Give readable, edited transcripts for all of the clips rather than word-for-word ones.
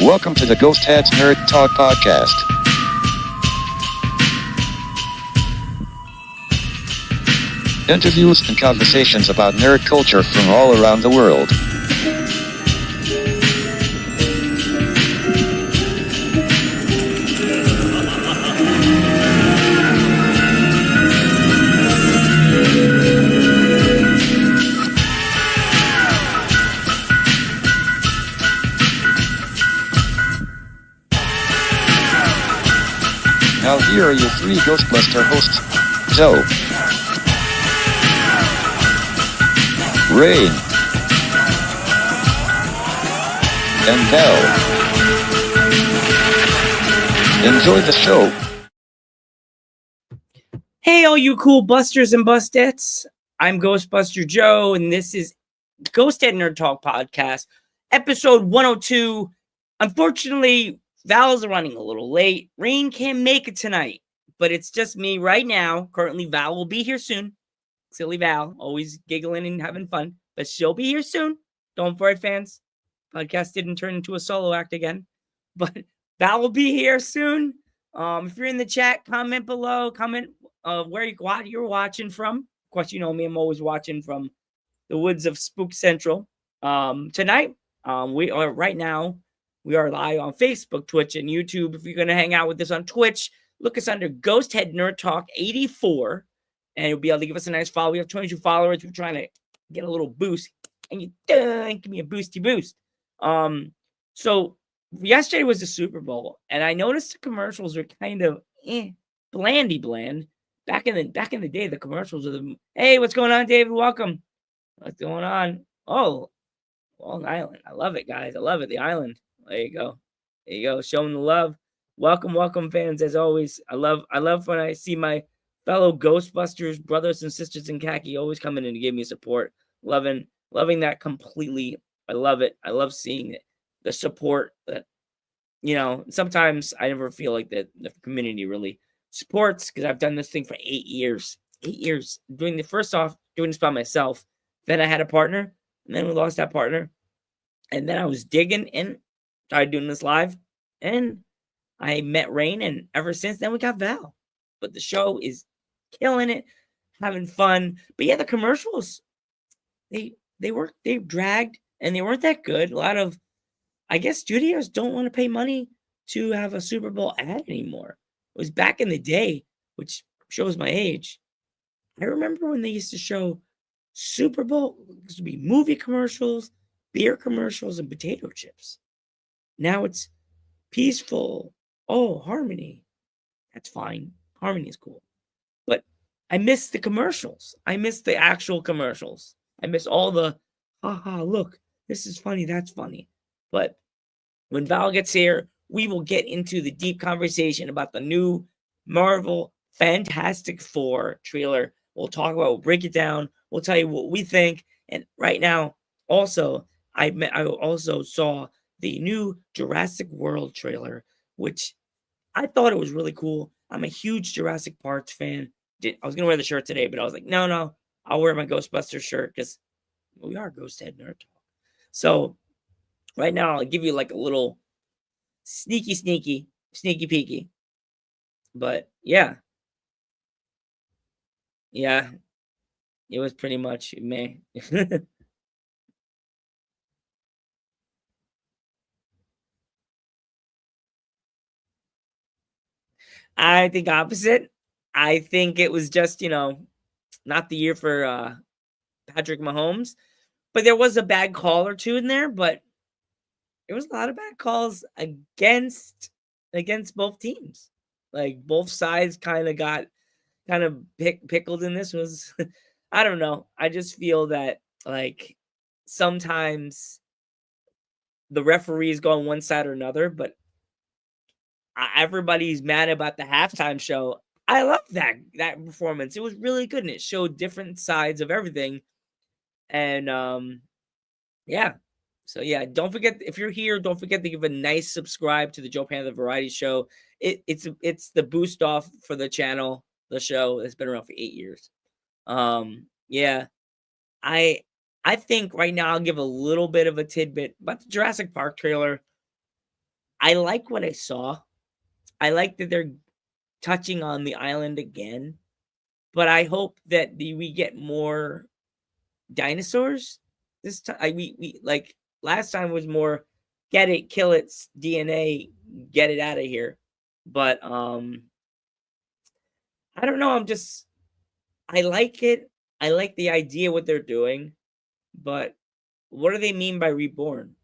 Welcome to the Ghost Heads Nerd Talk Podcast. Interviews and conversations about nerd culture from all around the world. Now here are your three Ghostbuster hosts, Joe, Rain, and Val. Enjoy the show. Hey, all you cool busters and bustettes. I'm Ghostbuster Joe, and this is Ghost Head Nerd Talk Podcast, episode 102. Unfortunately, Val's running a little late. Rain can't make it tonight, but it's just me right now. Currently, Val will be here soon. Silly Val, always giggling and having fun, but she'll be here soon. Don't worry, fans. Podcast didn't turn into a solo act again, but Val will be here soon. If you're in the chat, comment below. Comment where you're watching from. Of course, you know me. I'm always watching from the woods of Spook Central. Tonight, we are right now. We are live on Facebook, Twitch, and YouTube. If you're going to hang out with us on Twitch, look us under Ghost Head Nerd Talk 84, and you'll be able to give us a nice follow. We have 22 followers. We're trying to get a little boost, and you give me a boosty boost. So yesterday was the Super Bowl, and I noticed the commercials are kind of blandy bland. Back in the day, the commercials are the hey, what's going on, David? Welcome. What's going on? Oh, Long Island. I love it, guys. I love it. The island. There you go. There you go. Showing the love. Welcome, fans. As always, I love when I see my fellow Ghostbusters brothers and sisters in khaki always coming in to give me support. Loving that completely. I love it. I love seeing it. The support that, sometimes I never feel like that the community really supports, because I've done this thing for 8 years. 8 years. Doing this by myself. Then I had a partner, and then we lost that partner. And then I was digging and started doing this live, and I met Rain, and ever since then we got Val. But the show is killing it, having fun. But yeah, the commercials, they dragged, and they weren't that good. A lot of, I guess, studios don't want to pay money to have a Super Bowl ad anymore. It was back in the day, which shows my age. I remember when they used to show Super Bowl, this would be movie commercials, beer commercials, and potato chips. Now it's peaceful. Oh, harmony. That's fine. Harmony is cool. But I miss the commercials. I miss the actual commercials. I miss all the, haha, look, this is funny, that's funny. But when Val gets here, we will get into the deep conversation about the new Marvel Fantastic Four trailer. We'll talk about, we'll break it down. We'll tell you what we think. And right now, also, I also saw the new Jurassic World trailer, which I thought it was really cool. I'm a huge Jurassic Park fan. I was going to wear the shirt today, but I was like, no, I'll wear my Ghostbusters shirt because we are Ghost Head Nerd Talk. So right now, I'll give you like a little sneaky peeky. But yeah, it was pretty much meh. I think opposite. I think it was just, not the year for Patrick Mahomes. But there was a bad call or two in there, but there was a lot of bad calls against both teams. Like both sides kind of got pickled in this. Was I don't know. I just feel that like sometimes the referees go on one side or another, but everybody's mad about the halftime show. I love that performance. It was really good, and it showed different sides of everything. And yeah. So yeah, don't forget, if you're here, don't forget to give a nice subscribe to the Joe Panther Variety Show. It's the boost off for the channel, the show. It's been around for 8 years. Yeah. I think right now I'll give a little bit of a tidbit about the Jurassic Park trailer. I like what I saw. I like that they're touching on the island again, but I hope that we get more dinosaurs this time. We like last time was more get it, kill its DNA, get it out of here. But I don't know. I like it. I like the idea what they're doing, but what do they mean by reborn?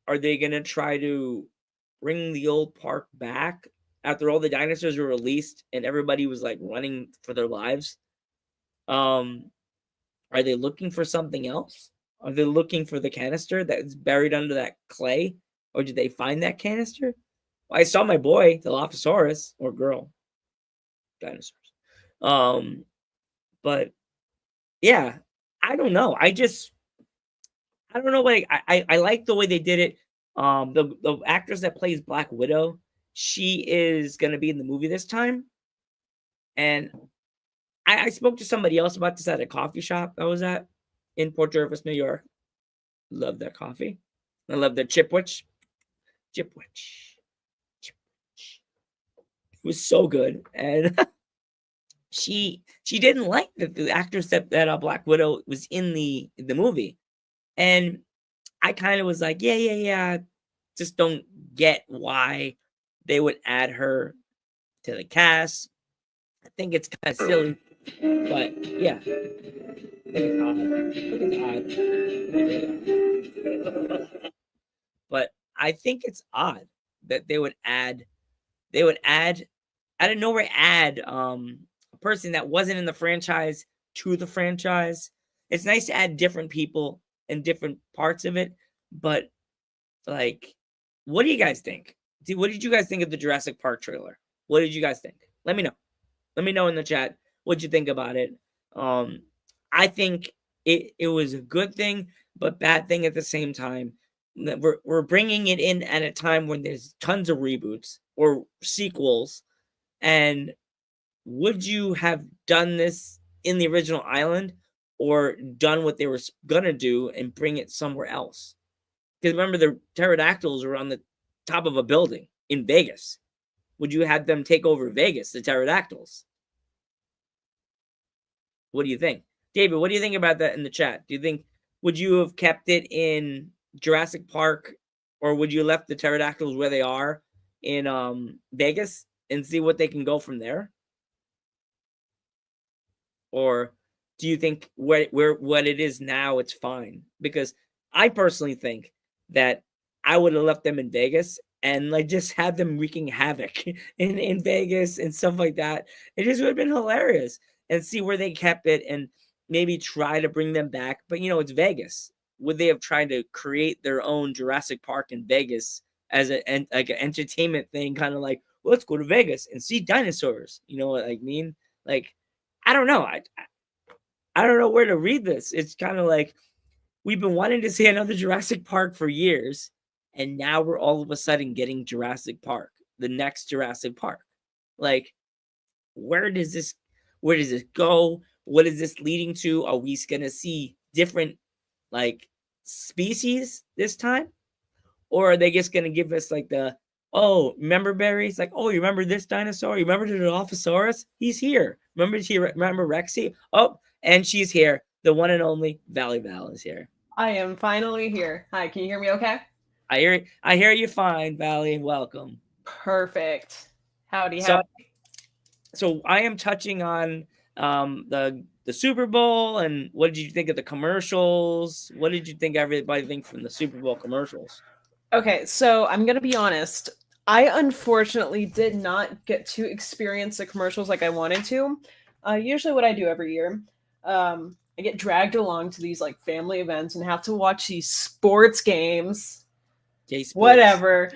Are they gonna try to bring the old park back after all the dinosaurs were released and everybody was like running for their lives? Um, are they looking for something else? Are they looking for the canister that's buried under that clay? Or did they find that canister? Well, I saw my boy, the Dilophosaurus, or girl, dinosaurs. Um, but yeah, I don't know. I don't know. Like I like the way they did it. The actress that plays Black Widow, she is gonna be in the movie this time, and I spoke to somebody else about this at a coffee shop I was at in Port Jervis, New York. Love that coffee. I love their Chipwich. Chipwich. Chipwich. It was so good. And she didn't like that the actress that Black Widow was in the movie. And I kind of was like, yeah. Just don't get why they would add her to the cast. I think it's kind of silly, but yeah, I think it's odd. But I think it's odd that they would add out of nowhere a person that wasn't in the franchise to the franchise. It's nice to add different people in different parts of it, but like, what do you guys think? What did you guys think of the Jurassic Park trailer? What did you guys think? Let me know. Let me know in the chat what you think about it. I think it was a good thing, but bad thing at the same time. We're bringing it in at a time when there's tons of reboots or sequels, and would you have done this in the original island or done what they were gonna do and bring it somewhere else? Because remember, the pterodactyls were on the top of a building in Vegas. Would you have them take over Vegas, the pterodactyls? What do you think? David, what do you think about that in the chat? Do you think, would you have kept it in Jurassic Park, or would you left the pterodactyls where they are in Vegas and see what they can go from there? Or do you think where what it is now, it's fine? Because I personally think that I would have left them in Vegas and like just had them wreaking havoc in Vegas and stuff like that. It just would have been hilarious, and see where they kept it and maybe try to bring them back. But it's Vegas. Would they have tried to create their own Jurassic Park in Vegas as like an entertainment thing, kind of like, well, let's go to Vegas and see dinosaurs? You know what I mean? Like, I don't know. I don't know where to read this. It's kind of like we've been wanting to see another Jurassic Park for years, and now we're all of a sudden getting Jurassic Park, the next Jurassic Park. Like, where does this go? What is this leading to? Are we gonna see different like species this time? Or are they just gonna give us like remember Barry? It's like, oh, you remember this dinosaur? You remember the Dilophosaurus? He's here. Remember Rexy? Oh, and she's here. The one and only Valley Val is here. I am finally here. Hi, can you hear me okay? I hear you fine, Valley. Welcome. Perfect. Howdy. So I am touching on the Super Bowl, and what did you think of the commercials? What did you think everybody think from the Super Bowl commercials? Okay, so I'm gonna be honest. I unfortunately did not get to experience the commercials like I wanted to. Usually what I do every year, I get dragged along to these like family events and have to watch these sports games. Whatever.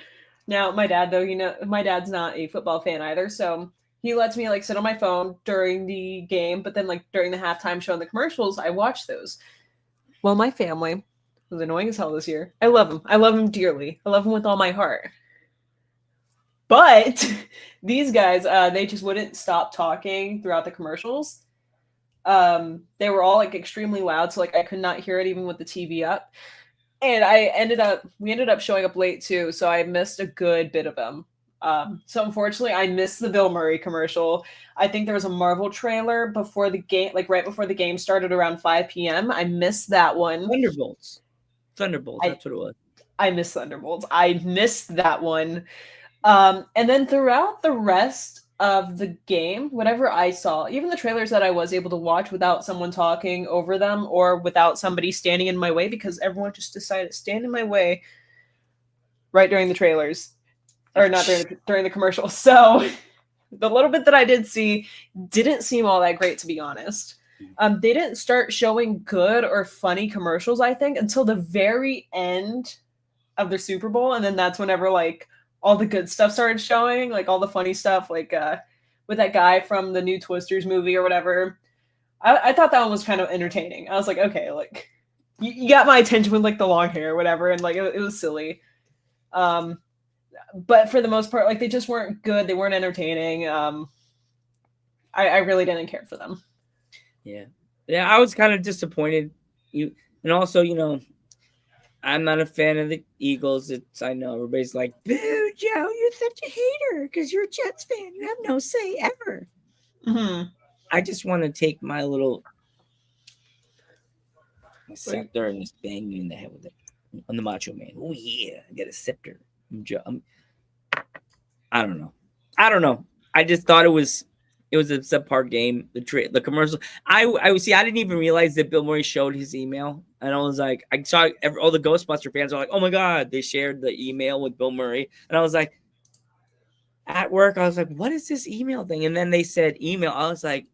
Now my dad, though, my dad's not a football fan either, so he lets me like sit on my phone during the game, but then like during the halftime show and the commercials, I watch those. Well, my family was annoying as hell this year. I love them. I love them dearly. I love them with all my heart. But these guys, they just wouldn't stop talking throughout the commercials. They were all like extremely loud, so like I could not hear it even with the TV up. And we ended up showing up late too, so I missed a good bit of them. So unfortunately, I missed the Bill Murray commercial. I think there was a Marvel trailer before the game, like right before the game started around 5 p.m. I missed that one. Thunderbolts. I- That's what it was. I missed Thunderbolts. I missed that one. And then throughout the rest of the game, whatever I saw, even the trailers that I was able to watch without someone talking over them or without somebody standing in my way, because everyone just decided to stand in my way right during the trailers, or not during the commercial. So the little bit that I did see didn't seem all that great, to be honest. They didn't start showing good or funny commercials, I think, until the very end of the Super Bowl, and then that's whenever like all the good stuff started showing, like all the funny stuff, like with that guy from the new Twisters movie or whatever. I thought that one was kind of entertaining. I was like, okay, like you got my attention with like the long hair or whatever, and like it was silly. But for the most part, like they just weren't good. They weren't entertaining. I really didn't care for them. Yeah, I was kind of disappointed. And also, I'm not a fan of the Eagles. I know everybody's like, "Boo, Joe, you're such a hater because you're a Jets fan. You have no say ever." Mm-hmm. I just want to take my scepter and just bang you in the head with it. I'm the Macho Man. Oh yeah, I got a scepter. I don't know. I just thought it was a subpar game. The commercial. I see. I didn't even realize that Bill Murray showed his email, and I was like, I saw all the Ghostbuster fans are like, "Oh my god!" They shared the email with Bill Murray, and I was like, at work, I was like, "What is this email thing?" And then they said email. I was like,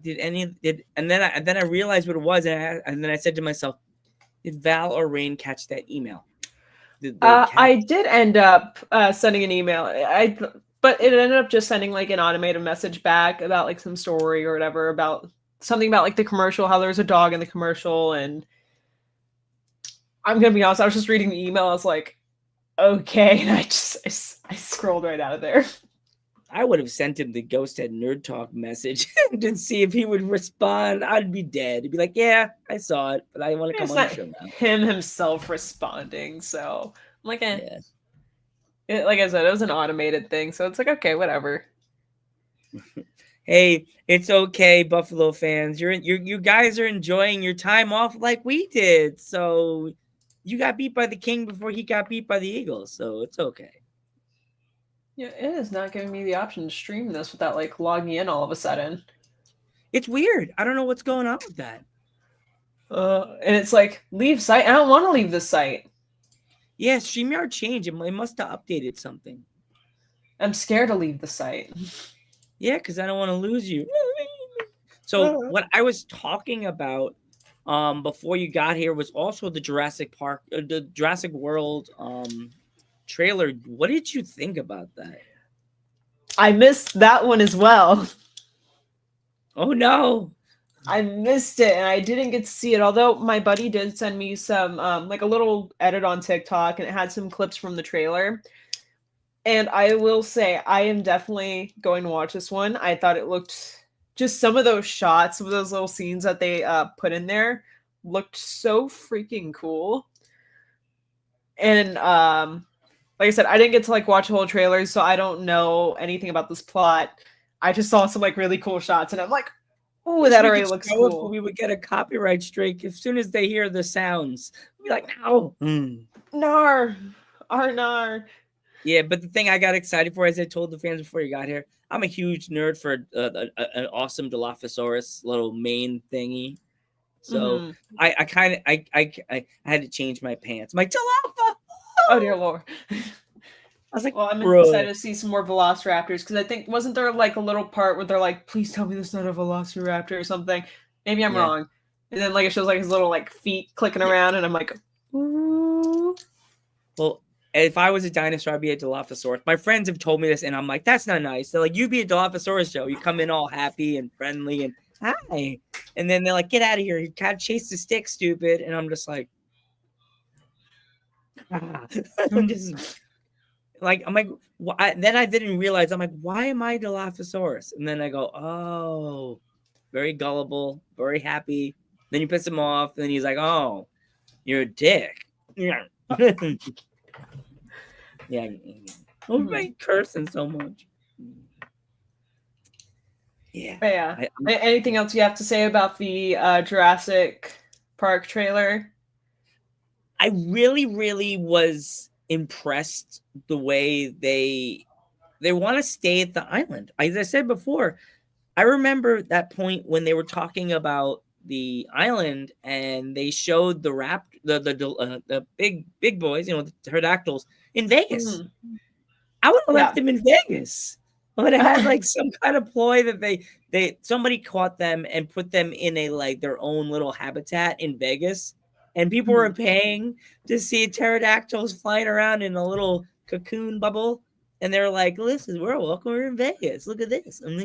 and then I realized what it was, and then I said to myself, "Did Val or Rain catch that email?" I did end up sending an email. But it ended up just sending like an automated message back about like some story or whatever, about something about like the commercial, how there was a dog in the commercial. And I'm gonna be honest, I was just reading the email. I was like, okay, and I scrolled right out of there. I would have sent him the Ghosthead Nerd Talk message to see if he would respond. I'd be dead. He'd be like, "Yeah, I saw it, but I want to come on the show now." Him himself responding, so I'm like, Yeah. Like I said, it was an automated thing, so it's like, okay, whatever. Hey, it's okay, Buffalo fans. You guys are enjoying your time off like we did. So you got beat by the King before he got beat by the Eagles, so it's okay. Yeah, it is not giving me the option to stream this without like logging in all of a sudden. It's weird. I don't know what's going on with that. And it's like, leave site. I don't want to leave this site. Yeah, StreamYard changed. It must have updated something. I'm scared to leave the site. Yeah, because I don't want to lose you. So what I was talking about before you got here was also the Jurassic World trailer. What did you think about that? I missed that one as well. Oh no. I missed it and I didn't get to see it, although my buddy did send me some like a little edit on TikTok, and it had some clips from the trailer. And I will say I am definitely going to watch this one. I thought it looked, just some of those shots, some of those little scenes that they put in there looked so freaking cool. And like I said, I didn't get to like watch the whole trailer, so I don't know anything about this plot. I just saw some like really cool shots, and I'm like, "Ooh, that already looks cool." We would get a copyright strike as soon as they hear the sounds. We'd be like, "No, Nar, nar." Yeah, but the thing I got excited for, as I told the fans before you got here, I'm a huge nerd for an awesome Dilophosaurus little mane thingy. So I kind of I had to change my pants. My Dilopha. Oh dear lord. I was like, well, I'm bro. excited to see some more Velociraptors, because I think, wasn't there like a little part where they're like, "Please tell me this is not a Velociraptor" or something? Maybe I'm wrong. And then like it shows like his little like feet clicking around, and I'm like, ooh. Well, if I was a dinosaur, I'd be a Dilophosaurus. My friends have told me this, and I'm like, that's not nice. They're like, you'd be a Dilophosaurus, Joe. You come in all happy and friendly and hi. And then they're like, get out of here. You can't chase the stick, stupid. And I'm just like, I'm just like, then I didn't realize, I'm like, why am I Dilophosaurus? And then I go, oh, very gullible, very happy. Then you piss him off, and then he's like, oh, you're a dick. Yeah. Yeah. Don't make cursing so much. Yeah. But yeah. Anything else you have to say about the Jurassic Park trailer? I really, really was impressed the way they want to stay at the island. As I said before, I remember that point when they were talking about the island and they showed the big boys, the pterodactyls in Vegas. I would have left them in Vegas. I would have had like some kind of ploy that somebody caught them and put them in their own little habitat in Vegas, and people were paying to see pterodactyls flying around in a little cocoon bubble. And they're like, "Listen, we're in Vegas. Look at this." I'm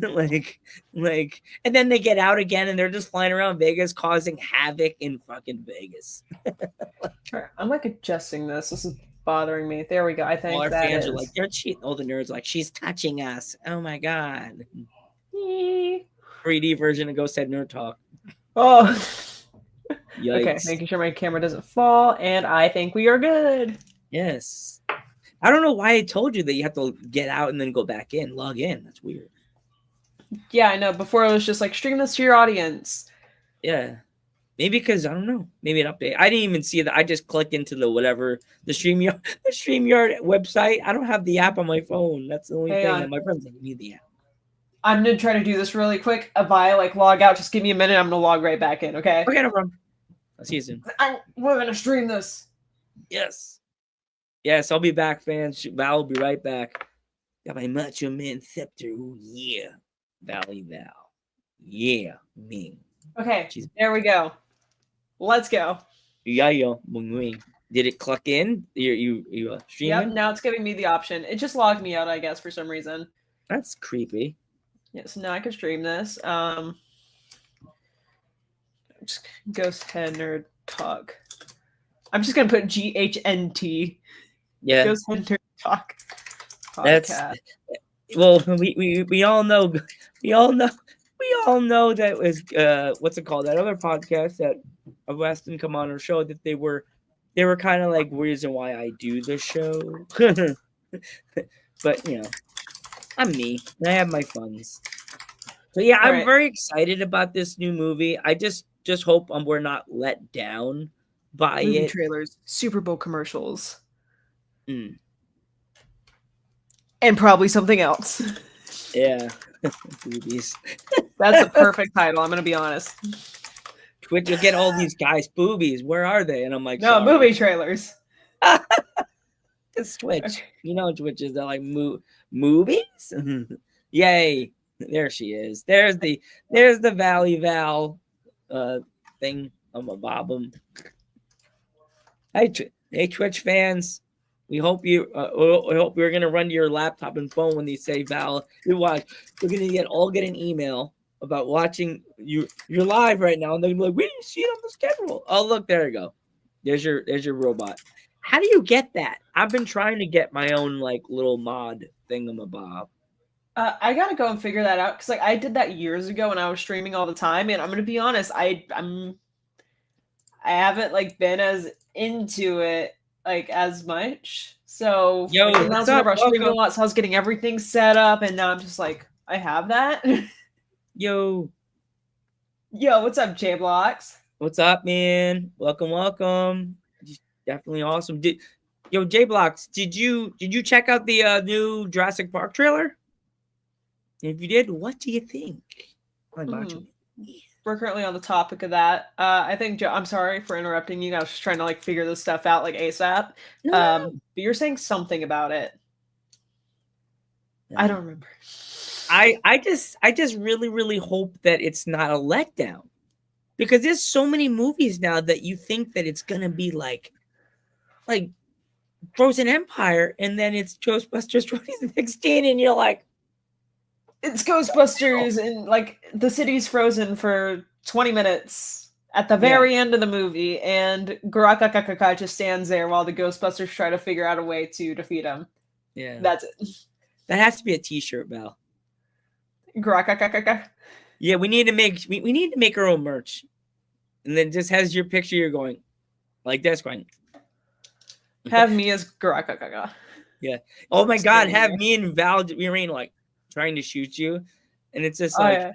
like, and then they get out again, and they're just flying around Vegas, causing havoc in fucking Vegas. I'm like adjusting this. This is bothering me. There we go. I think all our that fans is. are like, they're cheating. All the nerds are like, she's touching us. Oh my god. 3D version of Ghost Head Nerd Talk. Oh. Yikes. Okay, making sure my camera doesn't fall, and I think we are good. Yes. I don't know why I told you that you have to get out and then go back in, log in. That's weird. Yeah, I know. Before it was just like, stream this to your audience. Yeah. Maybe because, I don't know, maybe an update. I didn't even see that. I just clicked into the StreamYard website. I don't have the app on my phone. That's the only thing. And my friends like, you need the app. I'm going to try to do this really quick. Via log out. Just give me a minute. I'm going to log right back in, okay? Okay, no problem. I'll see you soon. We're going to stream this. Yes. Yes, I'll be back, fans. Val will be right back. Got my Macho Man scepter. Ooh, yeah. Valley Val. Yeah, me. Okay, there we go. Let's go. Yeah. Did it cluck in? You streaming? Yep, now it's giving me the option. It just logged me out, I guess, for some reason. That's creepy. Yeah, so now I can stream this. Just Ghost Head Nerd Talk. I'm just gonna put GHNT. Yeah. Ghost Head Nerd Talk. Podcast. Well, we all know that was what's it called? That other podcast that Weston come on our show that they were kind of like reason why I do the show. But I'm me and I have my funds. So yeah, I'm very excited about this new movie. I just hope we're not let down by movie it. Trailers, Super Bowl commercials. And probably something else. Yeah. Boobies. That's a perfect title, I'm going to be honest. Twitch, you'll get all these guys' boobies. Where are they? And I'm like, no, movie trailers. It's Twitch. Okay. Twitch is they're like movies? Yay. There she is. There's the Valley Val thing. I'm a bob 'em. Hey, Twitch fans. We hope you're gonna run to your laptop and phone when they say Val. You watch. We're gonna get an email about watching you. You're live right now, and they're gonna be like, "We didn't see it on the schedule." Oh, look, there you go. There's your robot. How do you get that? I've been trying to get my own little mod thingamabob. I gotta go and figure that out because I did that years ago when I was streaming all the time, and I'm gonna be honest, I haven't been as into it as much. So yo, I was streaming a lot, so I was getting everything set up, and now I'm just like, I have that. Yo, what's up, J Blocks? What's up, man? Welcome. Definitely awesome. J Blocks, did you check out the new Jurassic Park trailer? If you did, what do you think? We're currently on the topic of that. I think Joe, I'm sorry for interrupting you. I was just trying to figure this stuff out ASAP. No. But you're saying something about it. No. I don't remember. I just really, really hope that it's not a letdown, because there's so many movies now that you think that it's gonna be like Frozen Empire, and then it's Ghostbusters 2016, and you're like, it's Ghostbusters, and the city's frozen for 20 minutes at the very end of the movie, and Garakakakaka just stands there while the Ghostbusters try to figure out a way to defeat him. Yeah, that's it. That has to be a T-shirt, Val. Garakakakaka. Yeah, we need to make our own merch, and then just has your picture. You're going, like this going. Have me as Garaka. Oh my god, Standing have there. me and Val Marine like trying to shoot you, and it's just Oh, like yeah.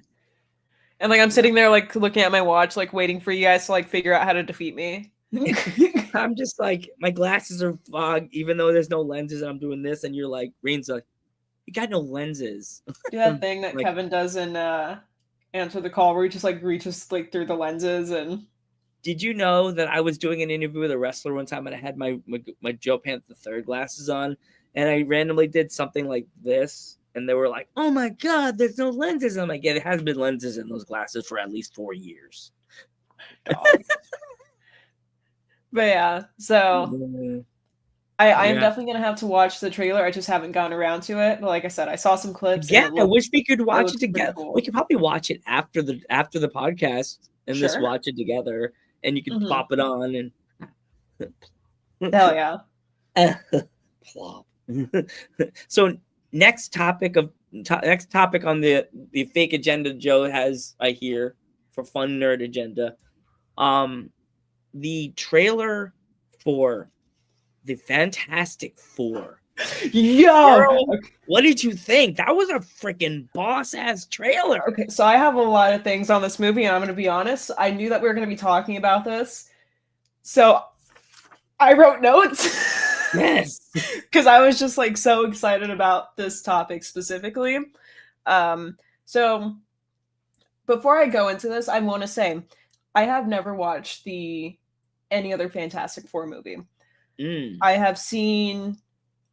And like I'm sitting there like looking at my watch, like waiting for you guys to like figure out how to defeat me. I'm just like my glasses are fogged, even though there's no lenses, and I'm doing this, and you're like, Rain's like, you got no lenses. Do that thing that Like- Kevin does in Answer the Call, where he just like reaches like through the lenses and. Did you know that I was doing an interview with a wrestler one time, and I had my Joe Panther III glasses on, and I randomly did something like this, and they were like, "Oh my god, there's no lenses." I'm like, "Yeah, there has been lenses in those glasses for at least 4 years." Dog. But yeah, so Mm. I am Yeah. definitely gonna have to watch the trailer. I just haven't gotten around to it. But like I said, I saw some clips. Yeah, and I wish we could watch looks it pretty together. cool. We could probably watch it after the podcast and just Sure. watch it together, and you can Mhm. pop it on and Hell yeah. plop. So next topic on the fake agenda Joe has, I hear, for Fun Nerd Agenda, the trailer for the Fantastic Four. Yo. Girl, what did you think? That was a freaking boss ass trailer. Okay, so I have a lot of things on this movie, and I'm gonna be honest. I knew that we were gonna be talking about this, so I wrote notes. Yes. Because I was just like so excited about this topic specifically. So before I go into this, I want to say I have never watched any other Fantastic Four movie. Mm.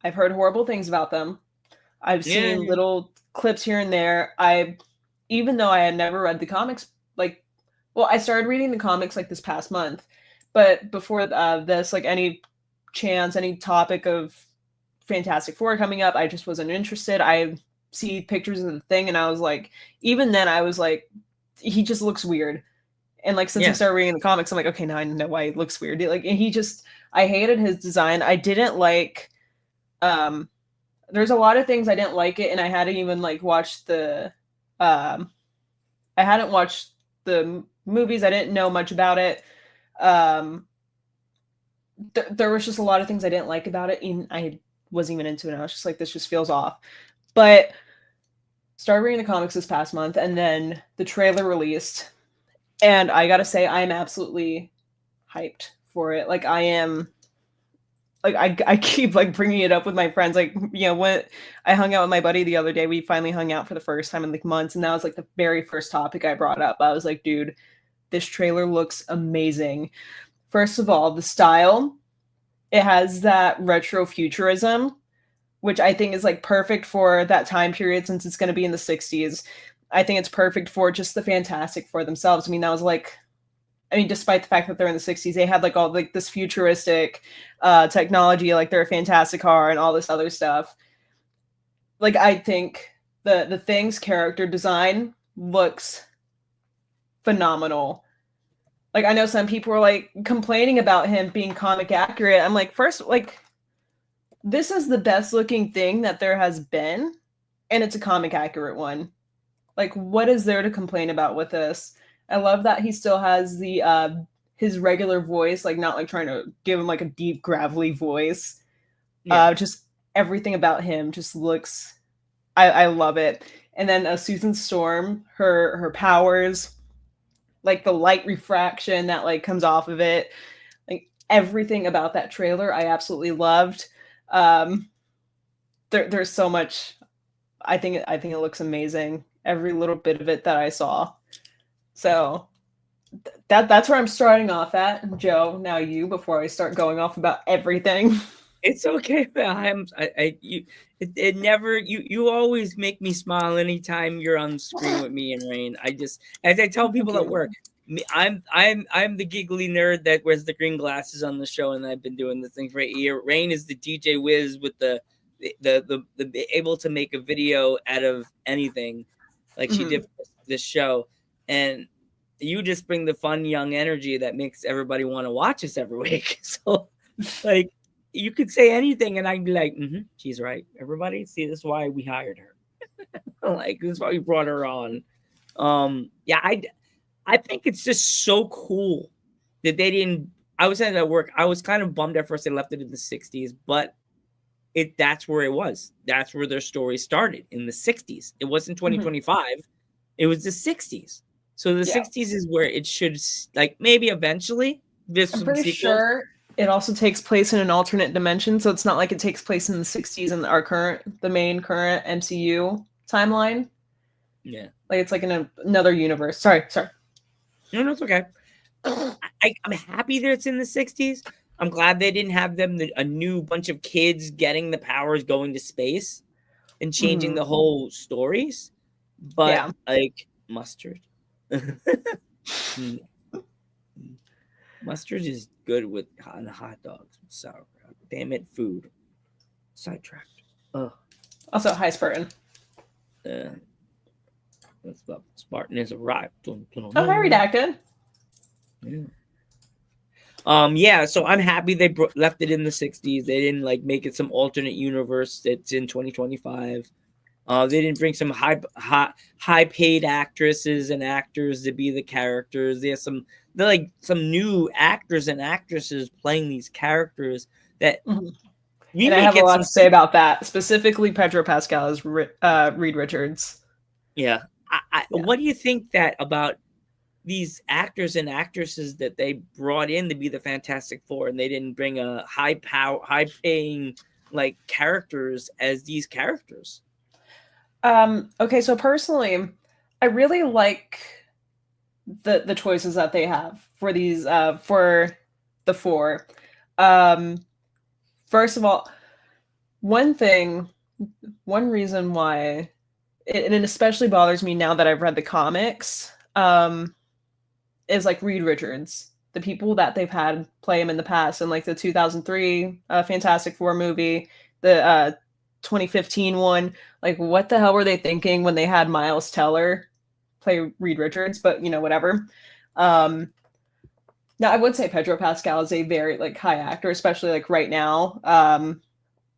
I've heard horrible things about them. I've seen Yeah. little clips here and there. Even though I had never read the comics, I started reading the comics like this past month, but before this, like any topic of Fantastic Four coming up, I just wasn't interested. I see pictures of the thing, and I was like, even then, I was like, he just looks weird. And like since I Yeah. started reading the comics, I'm like, okay, now I know why he looks weird. Like, and I hated his design. I didn't like. There's a lot of things I didn't like it, and I hadn't even like watched the. I hadn't watched the movies. I didn't know much about it. There was just a lot of things I didn't like about it, and I wasn't even into it. I was just like, this just feels off. But started reading the comics this past month, and then the trailer released, and I gotta say, I am absolutely hyped for it. Like I am. Like I keep like bringing it up with my friends. Like, you know, when I hung out with my buddy the other day, we finally hung out for the first time in like months, and that was like the very first topic I brought up. I was like, dude, this trailer looks amazing. First of all, the style, it has that retro futurism, which I think is like perfect for that time period since it's going to be in the 60s. I think it's perfect for just the Fantastic Four themselves. I mean, that was like, despite the fact that they're in the 60s, they had like all like this futuristic technology, like they're a fantastic car and all this other stuff. Like, I think the Thing's character design looks phenomenal. Like, I know some people were like complaining about him being comic accurate. I'm like, first, like, this is the best looking thing that there has been, and it's a comic accurate one. Like, what is there to complain about with this? I love that he still has the his regular voice, like not like trying to give him like a deep gravelly voice. Yeah. Just everything about him just looks. I love it. And then Susan Storm, her powers, like the light refraction that like comes off of it, like everything about that trailer, I absolutely loved. There's so much. I think it looks amazing. Every little bit of it that I saw. So that's where I'm starting off at, Joe. Now you, before I start going off about everything. It's okay. You always make me smile anytime you're on screen with me and Rain. As I tell people at work, I'm the giggly nerd that wears the green glasses on the show, and I've been doing this thing for 8 years. Rain is the DJ whiz with the able to make a video out of anything, like she did for this show, and you just bring the fun young energy that makes everybody want to watch us every week. So, like, you could say anything, and I'd be like, she's right. Everybody, see, this is why we hired her. Like, this is why we brought her on. Yeah, I think it's just so cool that they didn't I was at work. I was kind of bummed at first they left it in the 60s, but that's where it was. That's where their story started, in the 60s. It wasn't 2025. It was the 60s. So the 60s is where it should, like, maybe eventually there's I'm some pretty sequels. sure it also takes place in an alternate dimension, so it's not like it takes place in the 60s in the main current MCU timeline. Yeah. Like it's like in another universe. Sorry. No, it's okay. I'm happy that it's in the 60s. I'm glad they didn't have a new bunch of kids getting the powers, going to space, and changing the whole stories. But like mustard. Mustard is good with hot dogs with sauerkraut. Damn it, food. Sidetracked. Also, hi, Spartan. Spartan has arrived. Oh, hi, Redacted. Yeah. So I'm happy they left it in the 60s. They didn't like make it some alternate universe that's in 2025. They didn't bring some high paid actresses and actors to be the characters. They're some new actors and actresses playing these characters that. And I have a lot to say about that, specifically Pedro Pascal as Reed Richards. Yeah. What do you think about these actors and actresses that they brought in to be the Fantastic Four, and they didn't bring a high paying like characters as these characters? Okay, so personally, I really like the choices that they have for these for the four. First of all, one reason why it especially bothers me now that I've read the comics, is like Reed Richards, the people that they've had play him in the past, in like the 2003 Fantastic Four movie, the 2015 one. Like, what the hell were they thinking when they had Miles Teller play Reed Richards? But whatever. Now, I would say Pedro Pascal is a very like high actor, especially like right now.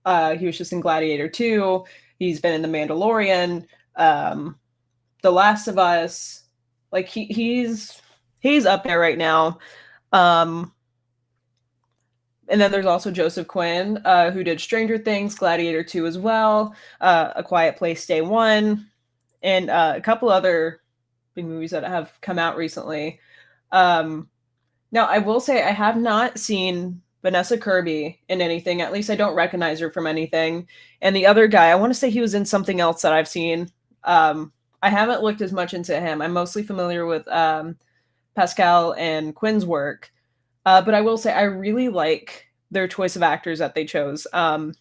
He was just in Gladiator 2. He's been in The Mandalorian, The Last of Us. Like he's up there right now. And then there's also Joseph Quinn, who did Stranger Things, Gladiator 2 as well, A Quiet Place Day 1, and a couple other big movies that have come out recently. Now, I will say I have not seen Vanessa Kirby in anything. At least I don't recognize her from anything. And the other guy, I want to say he was in something else that I've seen. I haven't looked as much into him. I'm mostly familiar with Pascal and Quinn's work. But I will say I really like their choice of actors that they chose. I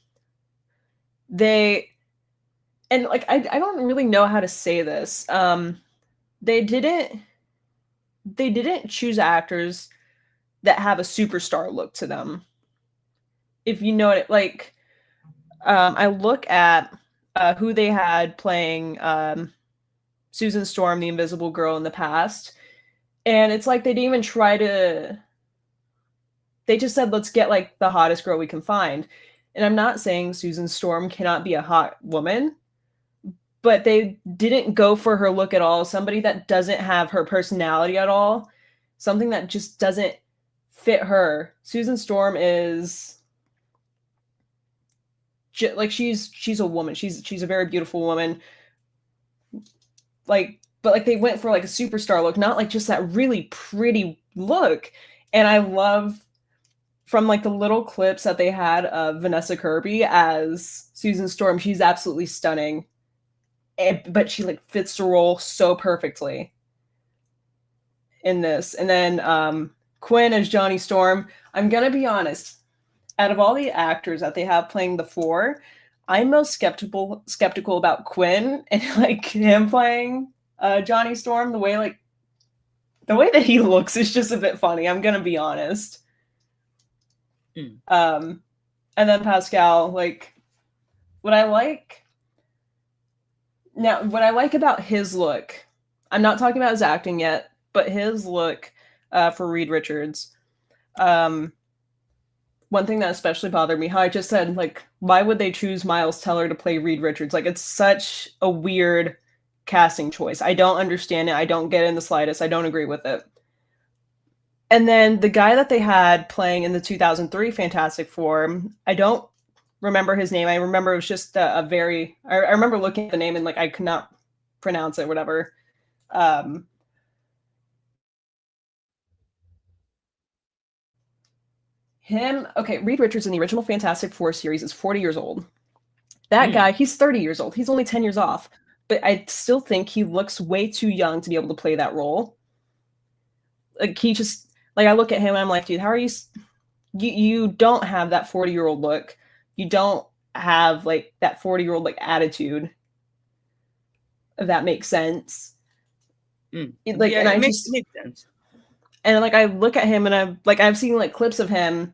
don't really know how to say this. They didn't choose actors that have a superstar look to them. If you know it, like, I look at who they had playing Susan Storm, the Invisible Girl, in the past, and it's like they didn't even try to. They just said, let's get like the hottest girl we can find. And I'm not saying Susan Storm cannot be a hot woman, but they didn't go for her look at all. Somebody that doesn't have her personality at all, something that just doesn't fit her. Susan Storm is like she's a woman. She's a very beautiful woman. Like, but like they went for like a superstar look, not like just that really pretty look. And I love, from like the little clips that they had of Vanessa Kirby as Susan Storm, she's absolutely stunning. But she like fits the role so perfectly in this. And then Quinn as Johnny Storm. I'm gonna be honest, out of all the actors that they have playing the four, I'm most skeptical about Quinn and like him playing Johnny Storm. The way that he looks is just a bit funny. I'm gonna be honest. And then Pascal, like, what I like about his look, I'm not talking about his acting yet, but his look for Reed Richards. One thing that especially bothered me, how I just said, like, why would they choose Miles Teller to play Reed Richards? Like, it's such a weird casting choice. I don't understand it. I don't get it in the slightest. I don't agree with it. And then the guy that they had playing in the 2003 Fantastic Four, I don't remember his name. I remember it was just a very. I remember looking at the name and like I could not pronounce it. Whatever. Reed Richards in the original Fantastic Four series is 40 years old. That guy, he's 30 years old. He's only 10 years off. But I still think he looks way too young to be able to play that role. Like he just I look at him and I'm like, dude, how are you don't have that 40-year-old look. You don't have like that 40-year-old like attitude. If that makes sense. It makes sense. And like I look at him and I've seen like clips of him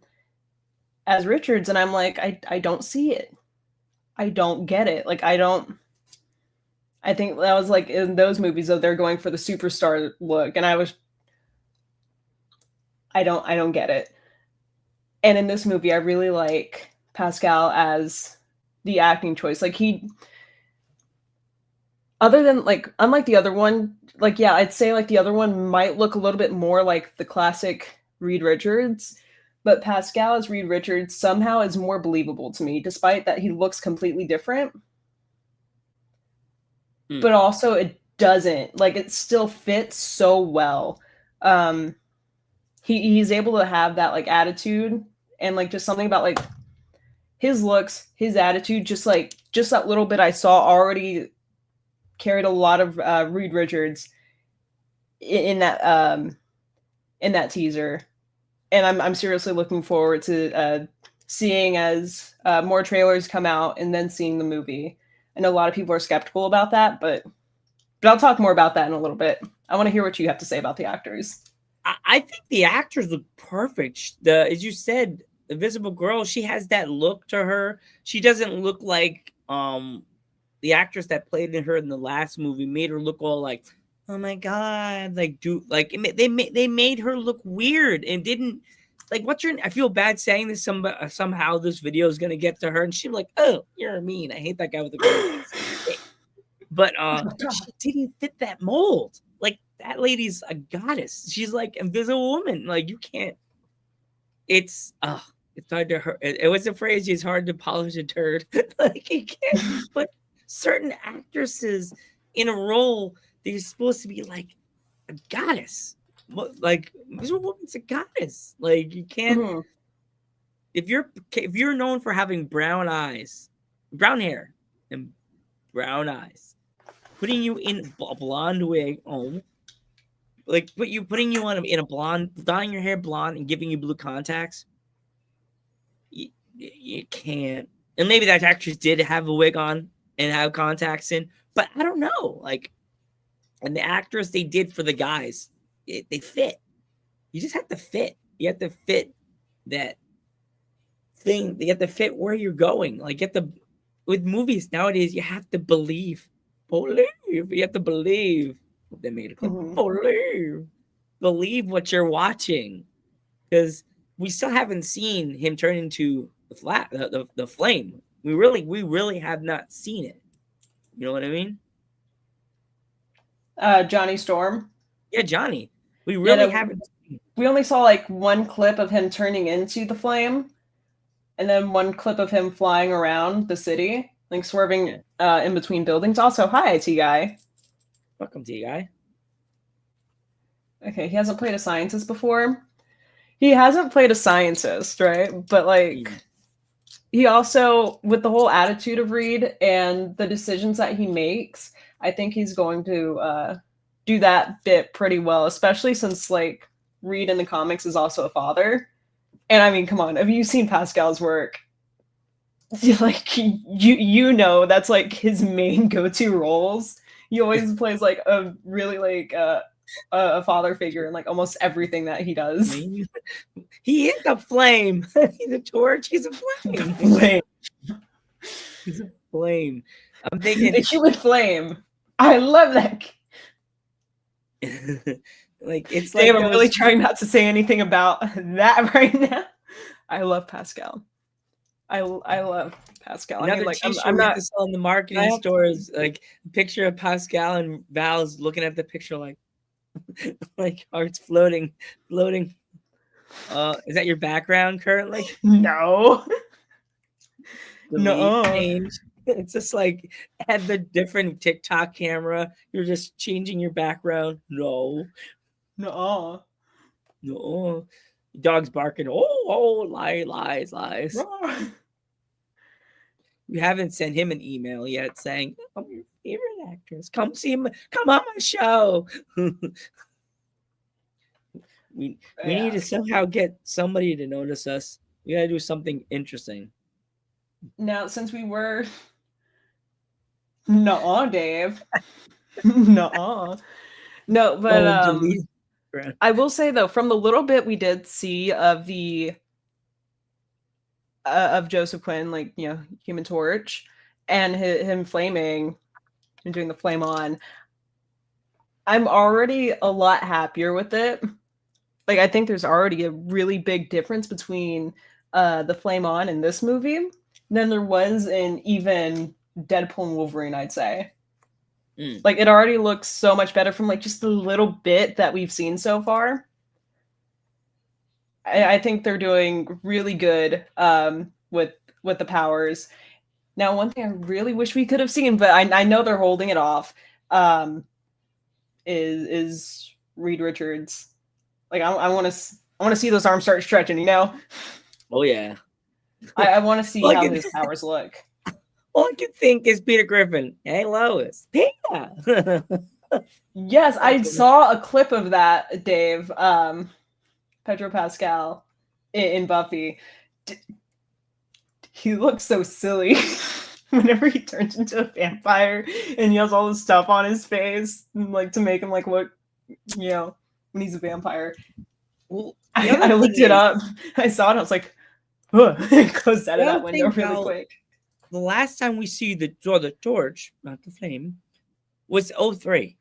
as Richards and I'm like, I don't see it. I don't get it. Like I think that was like in those movies though they're going for the superstar look and I don't get it. And in this movie I really like Pascal as the acting choice. Like other than like unlike the other one, like yeah, I'd say like the other one might look a little bit more like the classic Reed Richards, but Pascal as Reed Richards somehow is more believable to me, despite that he looks completely different. But also it doesn't like it still fits so well. He's able to have that like attitude and like just something about like his looks, his attitude, just that little bit I saw already carried a lot of Reed Richards in that teaser, and I'm seriously looking forward to seeing as more trailers come out and then seeing the movie. I know a lot of people are skeptical about that, but I'll talk more about that in a little bit. I want to hear what you have to say about the actors. I think the actors look perfect. As you said, Invisible Girl, she has that look to her. She doesn't look like the actress that played in her in the last movie made her look all like, oh my god, they made her look weird and didn't like I feel bad saying this. Somehow this video is gonna get to her and she's like, oh, you're mean. I hate that guy with the girl. But she didn't fit that mold. Like that lady's a goddess. She's like Invisible Woman. Like you can't. It's hard to hurt. It was a phrase. It's hard to polish a turd. Like you can't put certain actresses in a role that is supposed to be like a goddess. Like Invisible Woman's a goddess. Like you can't. If you're known for having brown hair, and brown eyes, putting you in a blonde wig, putting you in a blonde, dyeing your hair blonde and giving you blue contacts, you can't. And maybe that actress did have a wig on and have contacts in, but I don't know. Like, and the actress they did for the guys, they fit. You just have to fit. You have to fit that thing. You have to fit where you're going. Like, with movies nowadays, you have to believe. You have to believe. They made a clip. Believe what you're watching, because we still haven't seen him turn into the flame. We really have not seen it. You know what I mean? Johnny Storm. Yeah, Johnny. We really haven't. We only saw like one clip of him turning into the flame, and then one clip of him flying around the city, like swerving in between buildings. Also, hi, T Guy. Welcome, T Guy. Okay, he hasn't played a scientist before. He hasn't played a scientist, right? But like, he also, with the whole attitude of Reed and the decisions that he makes, I think he's going to do that bit pretty well, especially since like Reed in the comics is also a father. And I mean, come on, have you seen Pascal's work? Like you know that's like his main go-to roles. He always plays like a really like a father figure in like almost everything that he does. He is a flame. He's a torch. He's a flame. He's a flame. I'm thinking the human flame. I love that. Like it's Dave, I'm really trying not to say anything about that right now. I love Pascal. I love Pascal. Another I'm not selling the marketing stores like a picture of Pascal and Val's looking at the picture like hearts floating. Is that your background currently? No. Delete, No. change. It's just like at the different TikTok camera. You're just changing your background. No, No. no. Dog's barking. Oh, lies. You haven't sent him an email yet saying, I'm your favorite actress. Come see him. Come on my show. we need to somehow get somebody to notice us. We gotta do something interesting. Now, since we were no, Dave. No. No, but delete. I will say though, from the little bit we did see of the of Joseph Quinn, like, you know, Human Torch, and him flaming and doing the flame on, I'm already a lot happier with it. Like, I think there's already a really big difference between the flame on in this movie than there was in even Deadpool and Wolverine, I'd say. Like, it already looks so much better from like just the little bit that we've seen so far. I think they're doing really good with the powers. Now, one thing I really wish we could have seen, but I know they're holding it off, is Reed Richards. Like, I want to see those arms start stretching. You know? Oh yeah. I want to see how his powers look. All I can think is Peter Griffin. Hey, Lois. Peter. Yes, I saw a clip of that, Dave. Pedro Pascal in Buffy. He looks so silly whenever he turns into a vampire and he has all this stuff on his face, like to make him like look, you know, when he's a vampire. Well, I looked it up. I saw it. I was like, closed out of that window really quick. The last time we see the torch, not the flame, was 03.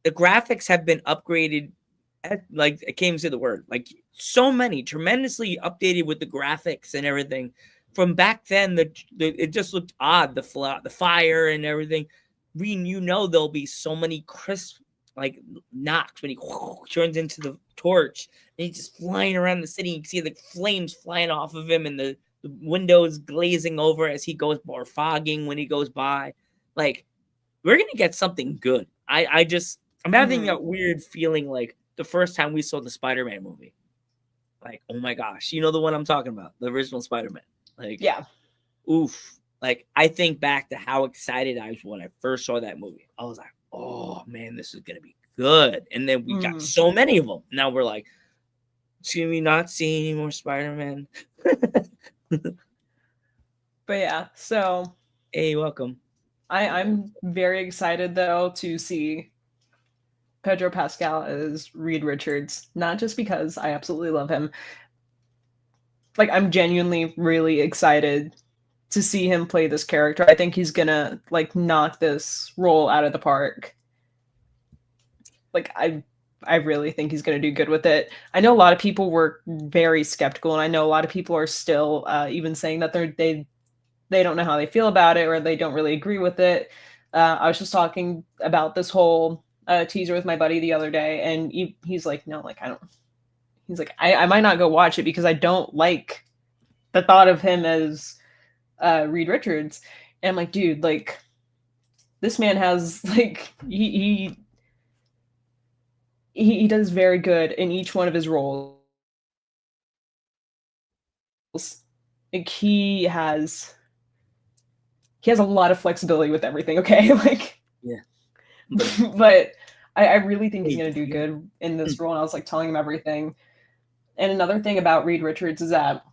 The graphics have been upgraded. Like, it came to the word, like so many, tremendously updated with the graphics and everything. From back then, it just looked odd. The fire and everything. You know, there'll be so many crisp like knocks when he turns into the torch and he's just flying around the city. You can see the flames flying off of him and the windows glazing over as he goes, or fogging when he goes by. Like, we're gonna get something good. I'm having a weird feeling like the first time we saw the Spider-Man movie. Like, oh my gosh, you know the one I'm talking about, the original Spider-Man. Like, yeah, oof. Like, I think back to how excited I was when I first saw that movie. I was like, oh man, this is gonna be good. And then we got so many of them. Now we're like, should we not see any more Spider-Man? But yeah, so hey, welcome. I'm very excited though to see Pedro Pascal as Reed Richards, not just because I absolutely love him. Like, I'm genuinely really excited to see him play this character. I think he's gonna like knock this role out of the park. Like, I really think he's gonna do good with it. I know a lot of people were very skeptical, and I know a lot of people are still even saying that they don't know how they feel about it, or they don't really agree with it. I was just talking about this whole teaser with my buddy the other day, and he's like, no, like, I don't. He's like, I might not go watch it because I don't like the thought of him as Reed Richards. And I'm like, dude, like, this man has like he does very good in each one of his roles. Like, he has a lot of flexibility with everything. Okay, like, yeah, but I really think he's gonna do good in this role. And I was like telling him everything. And another thing about Reed Richards is that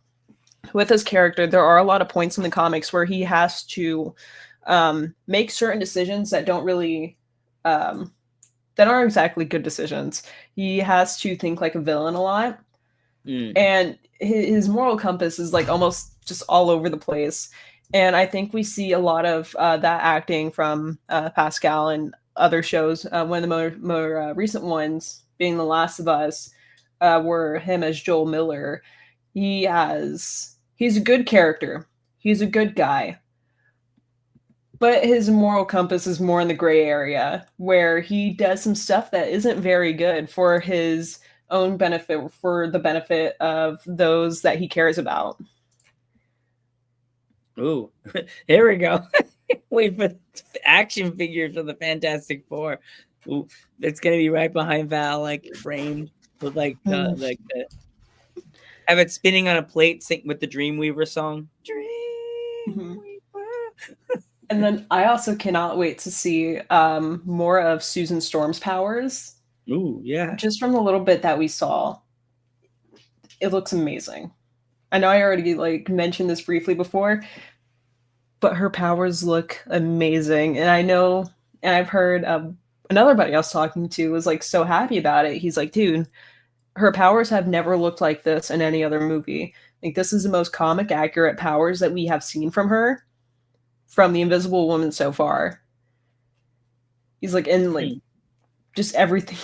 with his character, there are a lot of points in the comics where he has to make certain decisions that don't really that aren't exactly good decisions. He has to think like a villain a lot. And his moral compass is like almost just all over the place. And I think we see a lot of that acting from Pascal and other shows. One of the more recent ones being The Last of Us, were him as Joel Miller. He's a good character. He's a good guy. But his moral compass is more in the gray area, where he does some stuff that isn't very good for his own benefit for the benefit of those that he cares about. Ooh, here we go. Wait for action figures for the Fantastic Four. Ooh, it's gonna be right behind Val, like framed with like the have it spinning on a plate, sync with the Dreamweaver song. Dreamweaver. And then I also cannot wait to see more of Susan Storm's powers. Ooh, yeah. Just from the little bit that we saw, it looks amazing. I know I already like mentioned this briefly before, but her powers look amazing. And I know, and I've heard another buddy I was talking to was like so happy about it. He's like, dude, her powers have never looked like this in any other movie. Like, this is the most comic accurate powers that we have seen from her, from the Invisible Woman so far. He's like, and like, just everything.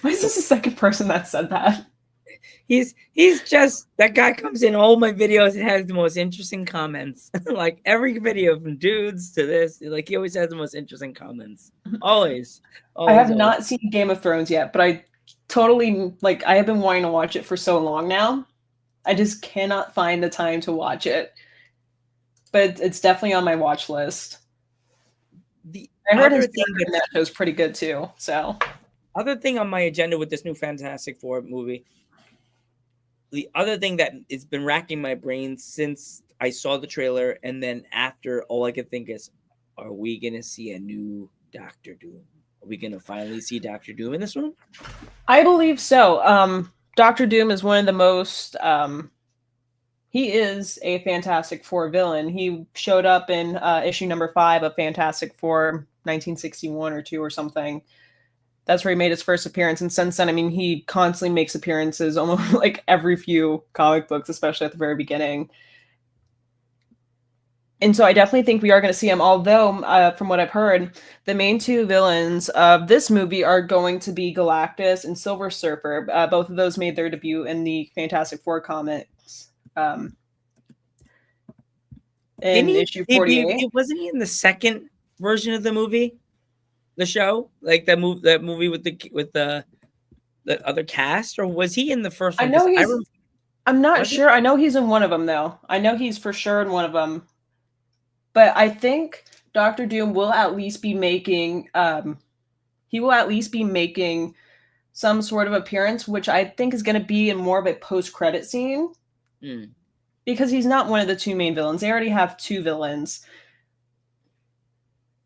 Why is this the second person that said that? He's just, that guy comes in all my videos and has the most interesting comments. Like every video from dudes to this, like he always has the most interesting comments. Always. I have not seen Game of Thrones yet, but I totally, like, I have been wanting to watch it for so long now. I just cannot find the time to watch it. But it's definitely on my watch list. I heard his thing that show's pretty good too. So, other thing on my agenda with this new Fantastic Four movie, the other thing that it's been racking my brain since I saw the trailer and then after, all I could think is, are we gonna see a new Doctor Doom? Are we gonna finally see Doctor Doom in this one? I believe so. Doctor Doom is one of the most he is a Fantastic Four villain. He showed up in issue number 5 of Fantastic Four 1961 or 2 or something. That's where he made his first appearance. And since then, I mean, he constantly makes appearances almost like every few comic books, especially at the very beginning. And so I definitely think we are going to see him. Although, from what I've heard, the main 2 villains of this movie are going to be Galactus and Silver Surfer. Both of those made their debut in the Fantastic Four comics. In issue 48. Wasn't he in the second version of the movie? The show? Like that movie with the other cast? Or was he in the first one? I know I'm not sure. I know he's in one of them, though. I know he's for sure in one of them. But I think Doctor Doom will at least be making some sort of appearance, which I think is going to be in more of a post-credit scene. Because he's not one of the 2 main villains. They already have 2 villains.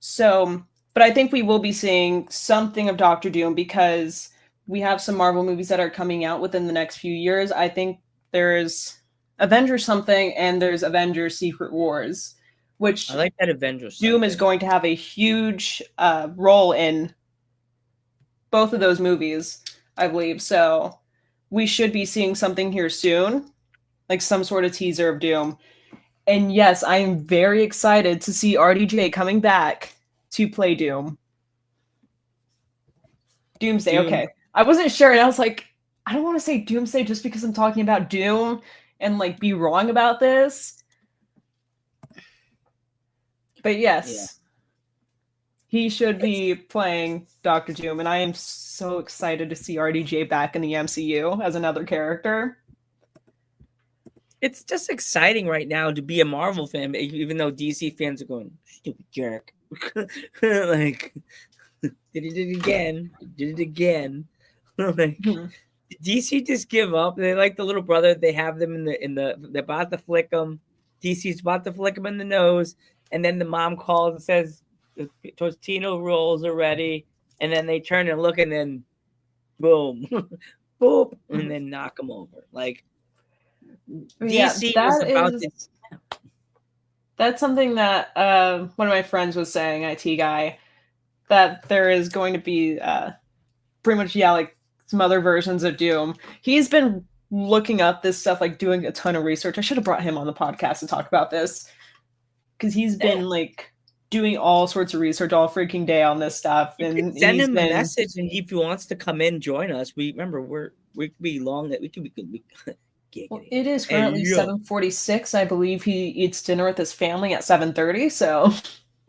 So, but I think we will be seeing something of Doctor Doom because we have some Marvel movies that are coming out within the next few years. I think there's Avengers something and there's Avengers Secret Wars, which I like that Avengers. Doom is going to have a huge role in both of those movies, I believe. So we should be seeing something here soon, like some sort of teaser of Doom. And yes, I am very excited to see RDJ coming back to play Doom. Doomsday, Doom. Okay. I wasn't sure, and I was like, I don't want to say Doomsday just because I'm talking about Doom and like be wrong about this. But yes, he should be playing Dr. Doom, and I am so excited to see RDJ back in the MCU as another character. It's just exciting right now to be a Marvel fan, even though DC fans are going, stupid jerk. Like, did it again. Like, DC just give up. They like the little brother. They have them they're about to flick them. DC's about to flick them in the nose. And then the mom calls and says, the Tostino rolls are ready. And then they turn and look and then boom, boop, and then knock them over. Like, DC was about to. That's something that one of my friends was saying, IT guy, that there is going to be pretty much, like some other versions of Doom. He's been looking up this stuff, like doing a ton of research. I should have brought him on the podcast to talk about this because he's been like doing all sorts of research all freaking day on this stuff. And send him a message, and if he wants to come in, join us. We could be long that we could be. Well, it is currently 7:46. I believe he eats dinner with his family at 7:30. So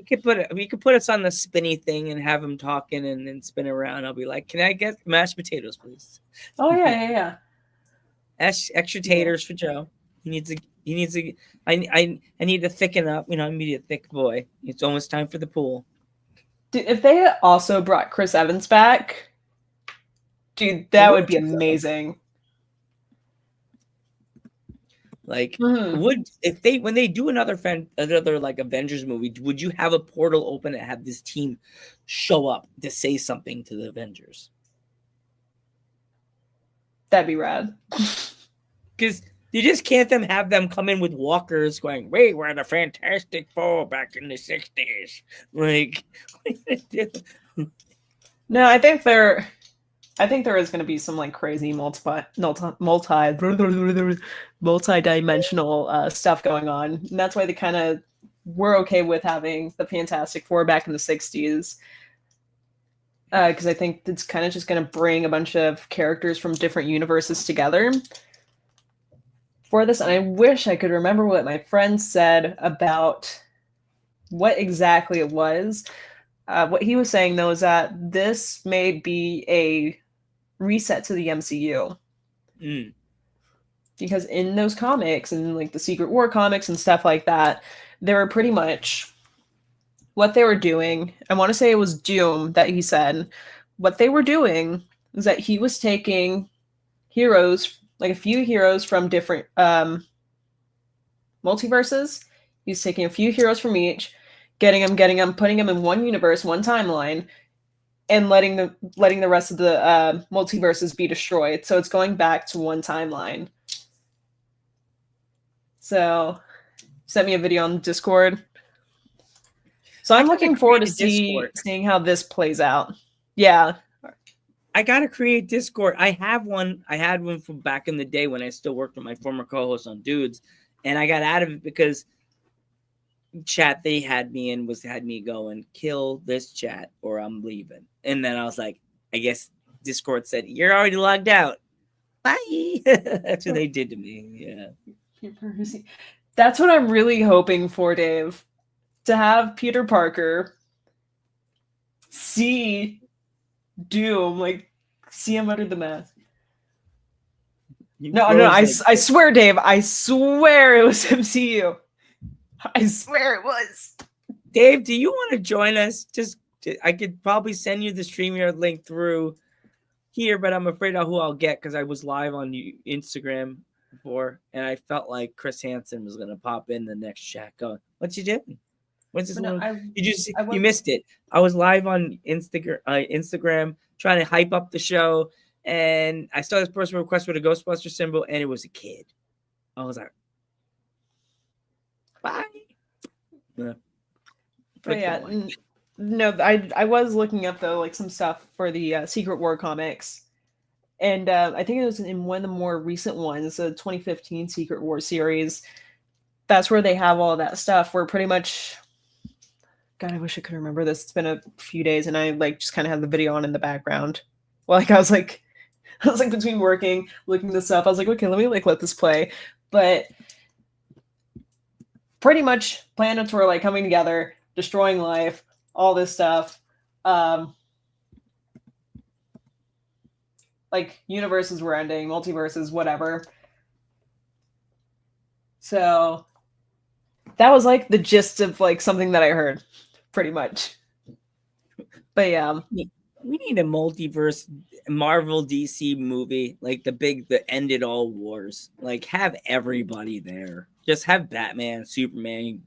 we could put us on the spinny thing and have him talking and then spin around. I'll be like, "Can I get mashed potatoes, please?" Oh yeah. Extra taters for Joe. He needs a. I need to thicken up. I need a thick boy. It's almost time for the pool. Dude, if they also brought Chris Evans back, dude, that would be amazing. Like, when they do another like Avengers movie, would you have a portal open and have this team show up to say something to the Avengers? That'd be rad. Because you just can't have them come in with walkers going, "We were the Fantastic Four back in the 60s." Like, no, I think there is going to be some like crazy multi-dimensional stuff going on, and that's why they kind of were okay with having the Fantastic Four back in the 60s. Because I think it's kind of just going to bring a bunch of characters from different universes together for this. And I wish I could remember what my friend said about what exactly it was. What he was saying, though, is that this may be a reset to the MCU. Because in those comics and like the Secret War comics and stuff like that, they were pretty much what they were doing. I want to say it was Doom that he said. What they were doing is that he was taking heroes, like a few heroes from different multiverses. He's taking a few heroes from each, getting them, putting them in one universe, one timeline, and letting the rest of the multiverses be destroyed. So it's going back to one timeline. So sent me a video on Discord. So I'm looking forward to seeing how this plays out. Yeah. I gotta create Discord. I have one. I had one from back in the day when I still worked with my former co-host on Dudes, and I got out of it because chat they had me in had me going, "Kill this chat or I'm leaving." And then I was like, I guess Discord said, "You're already logged out. Bye." That's what they did to me. Yeah. That's what I'm really hoping for, Dave. To have Peter Parker see Doom, like see him under the mask. No, I swear, Dave. I swear it was MCU. I swear it was. Dave, do you want to join us? I could probably send you the StreamYard link through here, but I'm afraid of who I'll get because I was live on Instagram before, and I felt like Chris Hansen was going to pop in the next chat going, "What you doing? What's this you missed it. I was live on Instagram trying to hype up the show, and I saw this person request with a Ghostbuster symbol, and it was a kid. I was like, bye. But yeah, no, I was looking up though, like some stuff for the Secret War comics, and I think it was in one of the more recent ones, the 2015 Secret War series. That's where they have all that stuff. Where pretty much, God, I wish I could remember this. It's been a few days, and I like just kind of have the video on in the background. Well, like I was like between working, looking this up. I was like, okay, let me let this play. But pretty much, planets were like coming together, destroying life, all this stuff. Like universes were ending, multiverses, whatever. So that was like the gist of like something that I heard, pretty much. But yeah, we need a multiverse Marvel DC movie, like the ended all wars. Like have everybody there. Just have Batman, Superman,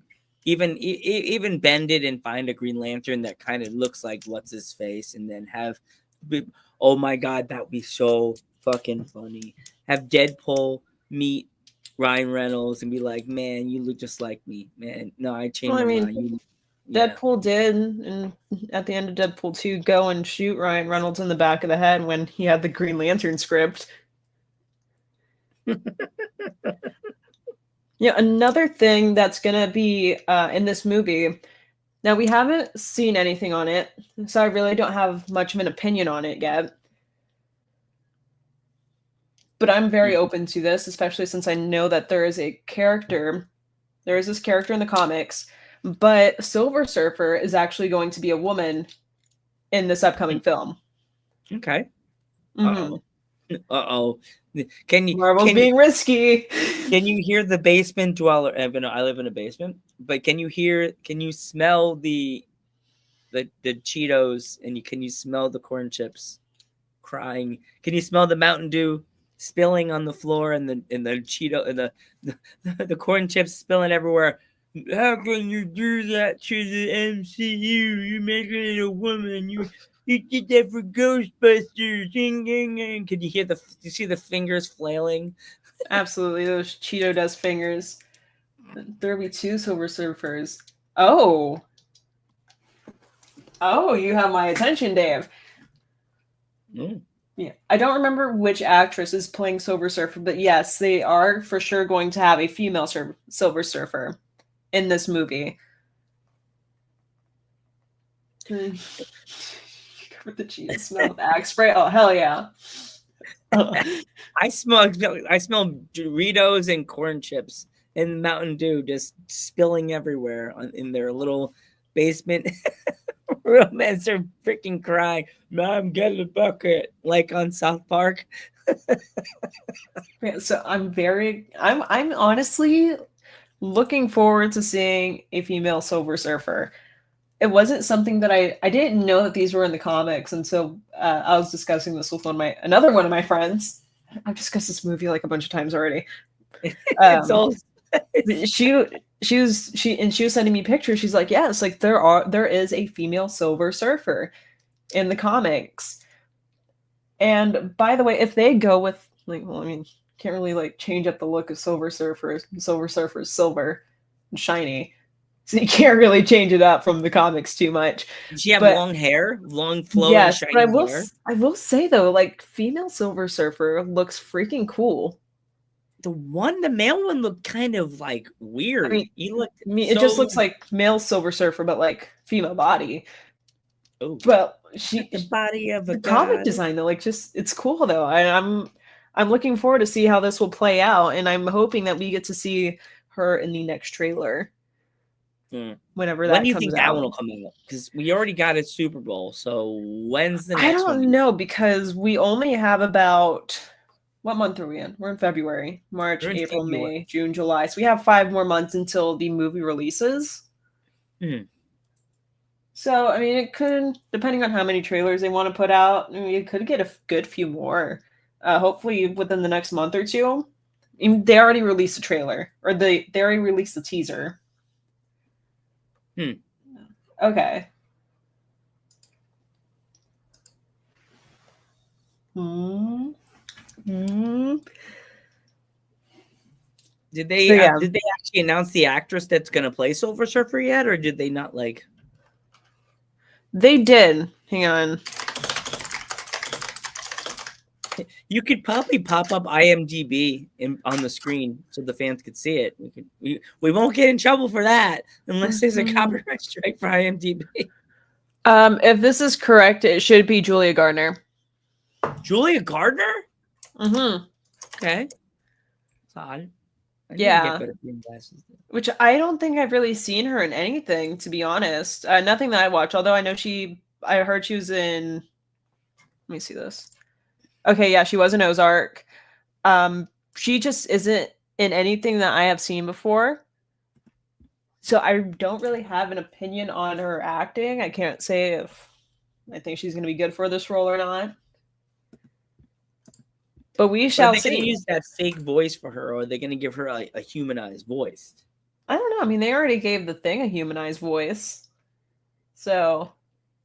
even bend it and find a Green Lantern that kind of looks like what's his face, and then have. Oh my God, that would be so fucking funny. Have Deadpool meet Ryan Reynolds and be like, "Man, you look just like me, man." No, I changed my mind. Deadpool did, and at the end of Deadpool 2, go and shoot Ryan Reynolds in the back of the head when he had the Green Lantern script. Yeah, another thing that's going to be in this movie, now we haven't seen anything on it, so I really don't have much of an opinion on it yet. But I'm very open to this, especially since I know that there is this character in the comics. But Silver Surfer is actually going to be a woman in this upcoming film. Okay. Mhm. Uh-oh. Can you Marvel's being risky. can you hear the basement dweller? I live in a basement, but can you smell the Cheetos, and can you smell the corn chips crying? Can you smell the Mountain Dew spilling on the floor, and the Cheeto and the corn chips spilling everywhere? How can you do that to the MCU? You make it a woman. You did that for Ghostbusters. Ding, ding, ding. Can you hear you see the fingers flailing? Absolutely, those Cheeto dust fingers. There'll be 2 Silver Surfers. Oh, you have my attention, Dave. Mm. Yeah, I don't remember which actress is playing Silver Surfer, but yes, they are for sure going to have a female Silver Surfer in this movie. Cover the cheese, smell the axe spray. Oh hell yeah! I smell Doritos and corn chips and Mountain Dew just spilling everywhere in their little basement room as they're freaking crying. Mom, get a bucket, like on South Park. Yeah, so I'm honestly looking forward to seeing a female Silver Surfer. It wasn't something that I didn't know that these were in the comics until I was discussing this with another one of my friends. I've discussed this movie like a bunch of times already. It's all she was sending me pictures. She's like, yes, like there is a female Silver Surfer in the comics. And by the way, if they go with can't really like change up the look of Silver Surfer. Silver Surfer's silver and shiny. So you can't really change it up from the comics too much. Does she have long hair, long flowing yes, shiny but hair? I will say though, like female Silver Surfer looks freaking cool. The male one looked kind of like weird. It just looks like male Silver Surfer, but like female body. Oh, but the body of the comic design though, like it's cool though. I'm looking forward to see how this will play out, and I'm hoping that we get to see her in the next trailer. Whenever that when do you comes think out. That one will come out? Because we already got a Super Bowl, so when's the next one? I don't know, because we only have about, what month are we in? We're in February, March, April, May, June, July. So we have 5 more months until the movie releases. So I mean, it could, depending on how many trailers they want to put out, you could get a good few more. Hopefully within the next month or two. I mean, they already released a trailer, or they already released the teaser. Okay. Did they actually announce the actress that's going to play Silver Surfer yet, or did they not? They did. Hang on. You could probably pop up IMDb on the screen so the fans could see it. We won't get in trouble for that unless there's a copyright strike for IMDb. If this is correct, it should be Julia Gardner. Julia Gardner? Mm-hmm. Okay. It's odd. Yeah. Which I don't think I've really seen her in anything, to be honest. Nothing that I watch, although I know I heard she was in, let me see this. Okay, yeah, she was in Ozark. She just isn't in anything that I have seen before. So I don't really have an opinion on her acting. I can't say if I think she's going to be good for this role or not. But we shall see. Are they going to use that fake voice for her, or are they going to give her a humanized voice? I don't know. I mean, they already gave the Thing a humanized voice. So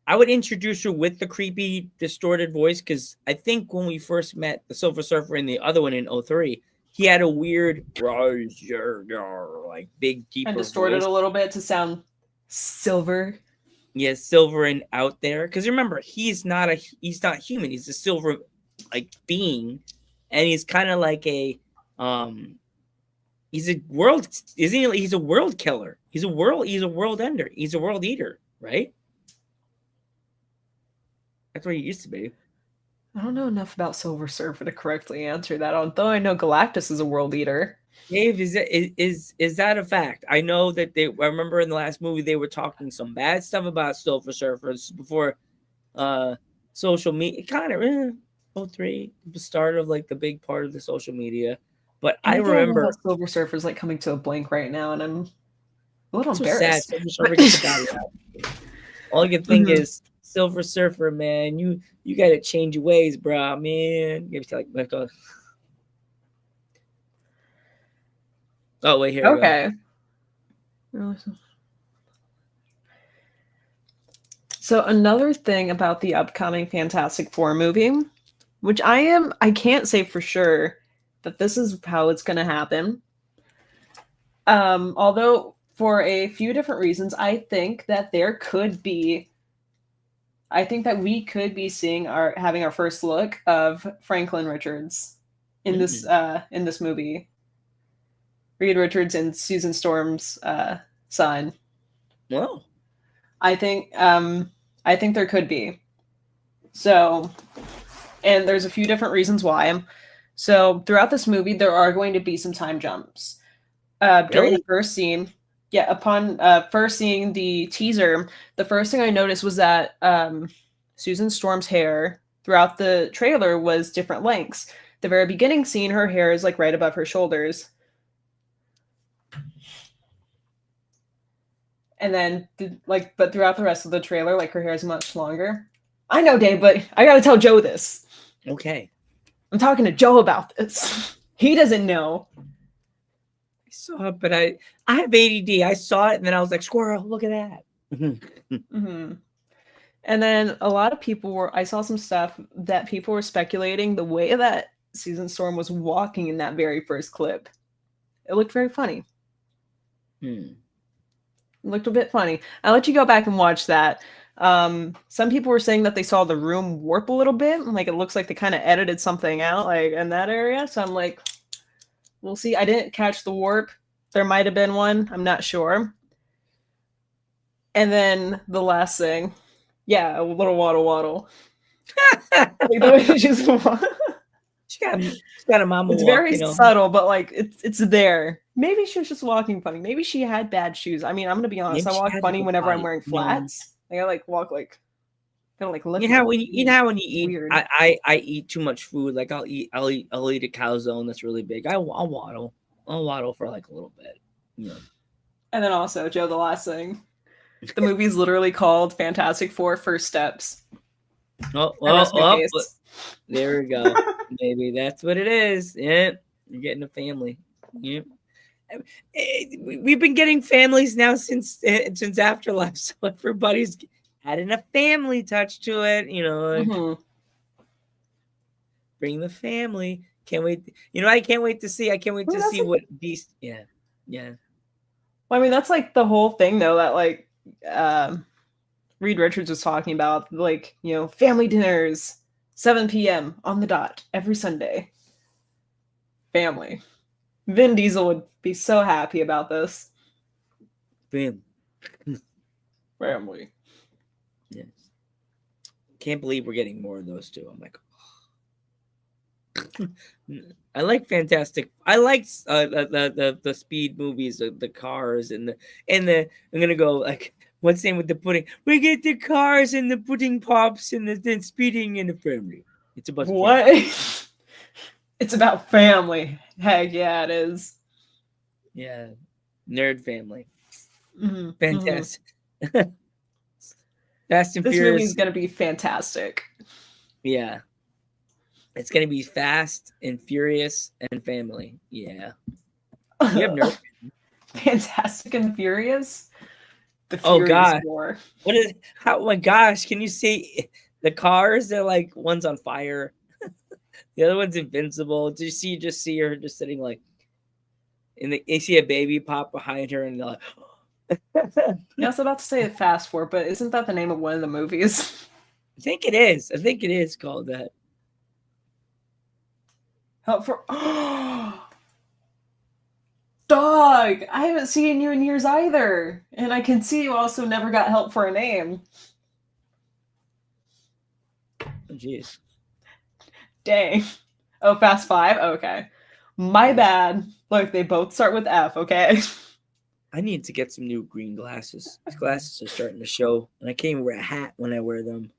I would introduce her with the creepy, distorted voice, because I think when we first met the Silver Surfer and the other one in 03, he had a weird, like big, deeper and distorted voice. A little bit to sound silver. Yeah, silver and out there. Because remember, he's not human. He's a silver being, and he's kind of like he's a world, isn't he? He's a world killer. He's a world ender. He's a world eater, right? That's what he used to be. I don't know enough about Silver Surfer to correctly answer that, although I know Galactus is a world eater. Dave, is that a fact? I know that I remember in the last movie they were talking some bad stuff about Silver Surfers before social media kind of 03, the start of like the big part of the social media. But I Anything I know remember about Silver Surfer is like coming to a blank right now, and I'm a little so sad. embarrassed. Silver Surfer gets a bad rap. All I can think Mhm. is Silver Surfer, man. You got to change your ways, bro, man. You have to like oh wait, here we go. Okay. So another thing about the upcoming Fantastic Four movie, which I can't say for sure that this is how it's going to happen. Although for a few different reasons, I think that we could be seeing having our first look of Franklin Richards in this movie. Reed Richards and Susan Storm's son. Well, I think there could be. So, and there's a few different reasons why. So throughout this movie, there are going to be some time jumps. During the first scene, upon first seeing the teaser, the first thing I noticed was that Susan Storm's hair throughout the trailer was different lengths. The very beginning scene, her hair is like right above her shoulders. And then, but throughout the rest of the trailer, like her hair is much longer. I know, Dave, but I gotta tell Joe this. okay. I'm talking to Joe about this. He doesn't know. I saw it, but I have ADD. I saw it and then I was like, squirrel, look at that. Mm-hmm. And then a lot of people I saw some stuff that people were speculating the way that Susan Storm was walking in that very first clip. It looked very funny. It looked a bit funny. I'll let you go back and watch that. Some people were saying that they saw the room warp a little bit. Like it looks like they kind of edited something out like in that area. So I'm like, we'll see. I didn't catch the warp. There might have been one. I'm not sure. And then the last thing. Yeah, a little waddle. Like the way she got a mama. It's very subtle, but like it's there. Maybe she was just walking funny. Maybe she had bad shoes. I mean, I'm gonna be honest. I walk funny whenever I'm wearing flats. Like I like walk like kind of like lift. You know when you eat weird. I eat too much food. Like I'll eat a calzone that's really big. I'll waddle for like a little bit. Yeah. And then also, Joe, the last thing. The movie's literally called Fantastic Four: First Steps. Oh, there we go. Maybe that's what it is. Yeah, you're getting a family. Yeah. We've been getting families now since Afterlife, so everybody's adding a family touch to it. You know, bring the family. Can't wait. You know, I can't wait to see. I can't wait to see what Beast. Yeah. Well, I mean, that's like the whole thing, though. That like Reed Richards was talking about, like, you know, family dinners, 7 p.m. on the dot every Sunday. Family. Vin Diesel would be so happy about this. Family. Yes. Can't believe we're getting more of those too. I'm like, I like Fantastic. I like the speed movies, the cars and the. I'm gonna go like, what's the name with the pudding? We get the cars and the pudding pops and the speeding and the family. It's about what? It's about family. Heck yeah, it is. Yeah, nerd family. Mm-hmm. Fantastic. Fast and this Furious. Movie's gonna be fantastic. Yeah. It's going to be Fast and Furious and family. Yeah. You have nerve. Fantastic and Furious? The Furious God. War. What is, oh my gosh. Can you see the cars? They're like, one's on fire. The other one's invincible. Do you just see her just sitting like, you see a baby pop behind her and they're like, I was about to say Fast Four, but isn't that the name of one of the movies? I think it is. I think it is called that. Help for Dog! I haven't seen you in years either. And I can see you also never got help for a name. Oh, jeez. Dang. Oh, Fast Five? Okay. My bad. Look, they both start with F, okay? I need to get some new green glasses. These glasses are starting to show, and I can't even wear a hat when I wear them.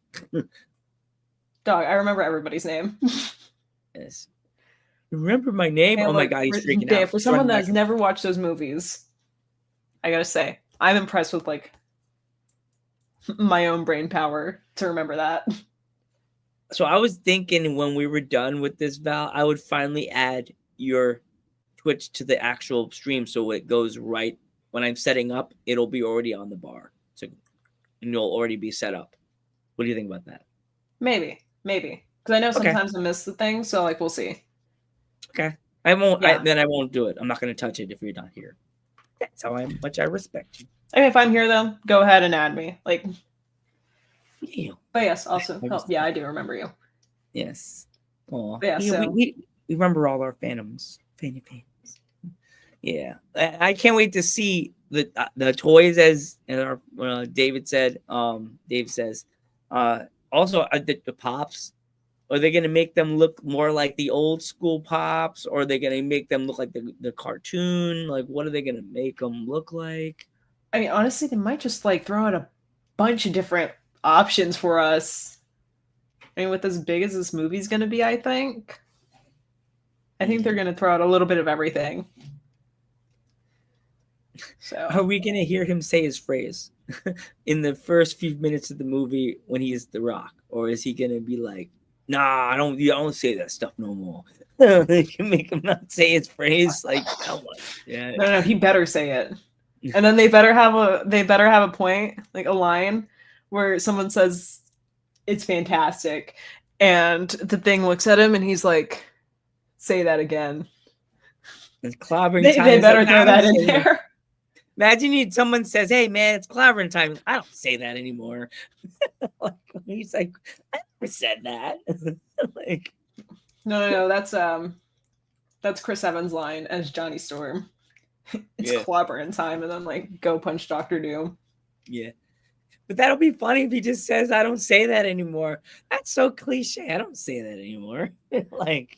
Dog, I remember everybody's name. Yes. Remember my name? Hey, Oh my look, god, he's freaking Dave, out. for He's someone running that back has never watched those movies, I gotta say, I'm impressed with like my own brain power to remember that. So I was thinking when we were done with this, Val, I would finally add your Twitch to the actual stream so it goes right when I'm setting up, it'll be already on the bar. So and you'll already be set up. What do you think about that? Maybe. Because I know Okay. sometimes I miss the thing, so like we'll see. Okay. I won't Yeah. then I won't do it. I'm not gonna touch it if you're not here. That's how much I respect you. Okay, if I'm here though, go ahead and add me. Like, Yeah. but yes, also, yeah, I do remember you. Yes. Oh, Yeah, so we remember all our fans. Yeah, I can't wait to see the toys as our David said. Dave says. Also, the pops. Are they going to make them look more like the old school pops, or are they going to make them look like the cartoon? Like, what are they going to make them look like? I mean, honestly, they might just like throw out a bunch of different options for us. I mean, with as big as this movie's going to be, I think they're going to throw out a little bit of everything. So, are we going to hear him say his phrase in the first few minutes of the movie when he's The Rock, or is he going to be like, "Nah, I don't say that stuff no more." They can make him not say his phrase. Like, yeah, no, he better say it, and then they better have a point, like a line, where someone says it's fantastic, and the thing looks at him and he's like, "Say that again." It's clobbering They time. better throw that in there. Imagine someone says, "Hey man, it's clobbering time." I don't say that anymore. Like, he's like, "I never said that." Like, no, that's Chris Evans' line as Johnny Storm. It's clobbering time, and then like go punch Dr. Doom. Yeah. But that'll be funny if he just says, "I don't say that anymore." That's so cliche. I don't say that anymore. Like,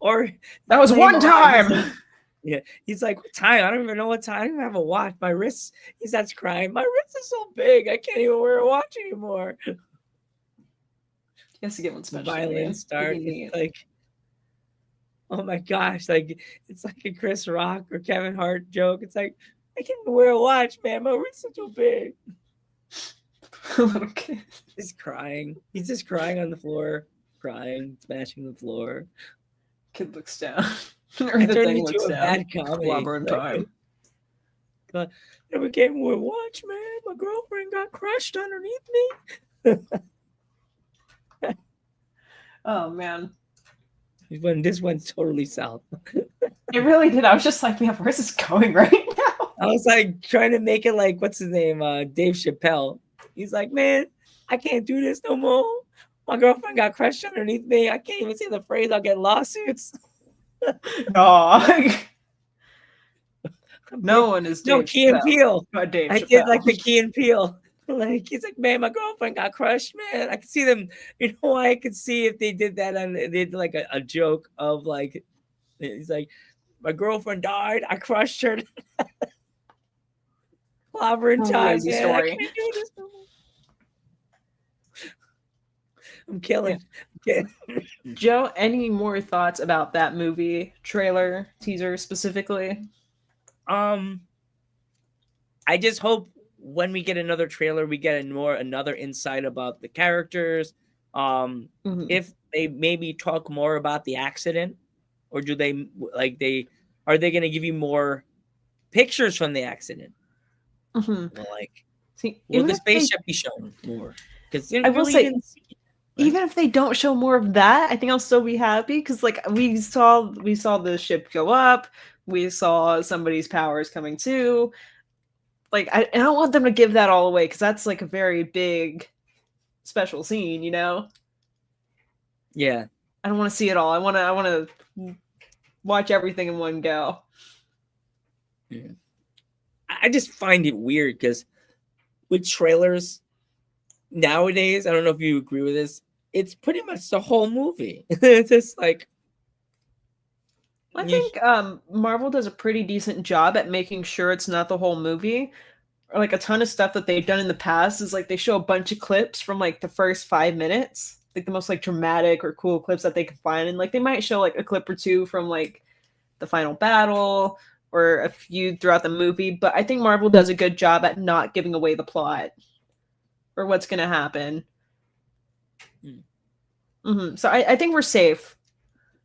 or that was one time. Yeah, he's like, "What time? I don't even know what time. I don't even have a watch. My wrist." He starts crying. "My wrist is so big, I can't even wear a watch anymore." He has to get one special. Violin start. It's like, oh my gosh! Like, it's like a Chris Rock or Kevin Hart joke. It's like, I can't even wear a watch, man. My wrist is too big. Little kid. He's crying. He's just crying on the floor, crying, smashing the floor. Kid looks down. Or I the turned thing into looks a down. bad comedy. Clobbering time. God, never gave me a watch, man. My girlfriend got crushed underneath me. Oh man. This went totally south. It really did. I was just like, man, where's this going right now? I was like trying to make it like, what's his name? Dave Chappelle. He's like, "Man, I can't do this no more. My girlfriend got crushed underneath me. I can't even say the phrase. I'll get lawsuits." Dog. No one is Dave Key and Peele. Dave I Chappelle. did like the Key and Peele. Like, he's like, "Man, my girlfriend got crushed, man." I could see them. You know why I could see if they did that and they did like a joke of like, he's like, "My girlfriend died. I crushed her." Clobbering time, man. Story. I can't do this no more. I'm killing. Yeah. Joe, any more thoughts about that movie trailer teaser specifically? I just hope when we get another trailer, we get another insight about the characters. If they maybe talk more about the accident, or do they are they going to give you more pictures from the accident? Like, will the spaceship be shown more? Because I will say, even if they don't show more of that, I think I'll still be happy because like we saw the ship go up, we saw somebody's powers coming too. Like I don't want them to give that all away because that's like a very big special scene, you know? Yeah. I don't want to see it all. I want to watch everything in one go. Yeah. I just find it weird because with trailers nowadays, I don't know if you agree with this, it's pretty much the whole movie. It's just like I you- think Marvel does a pretty decent job at making sure it's not the whole movie. Or like a ton of stuff that they've done in the past is like they show a bunch of clips from like the first 5 minutes, like the most like dramatic or cool clips that they can find, and like they might show like a clip or two from like the final battle or a few throughout the movie. But I think Marvel does a good job at not giving away the plot or what's going to happen. So I think we're safe.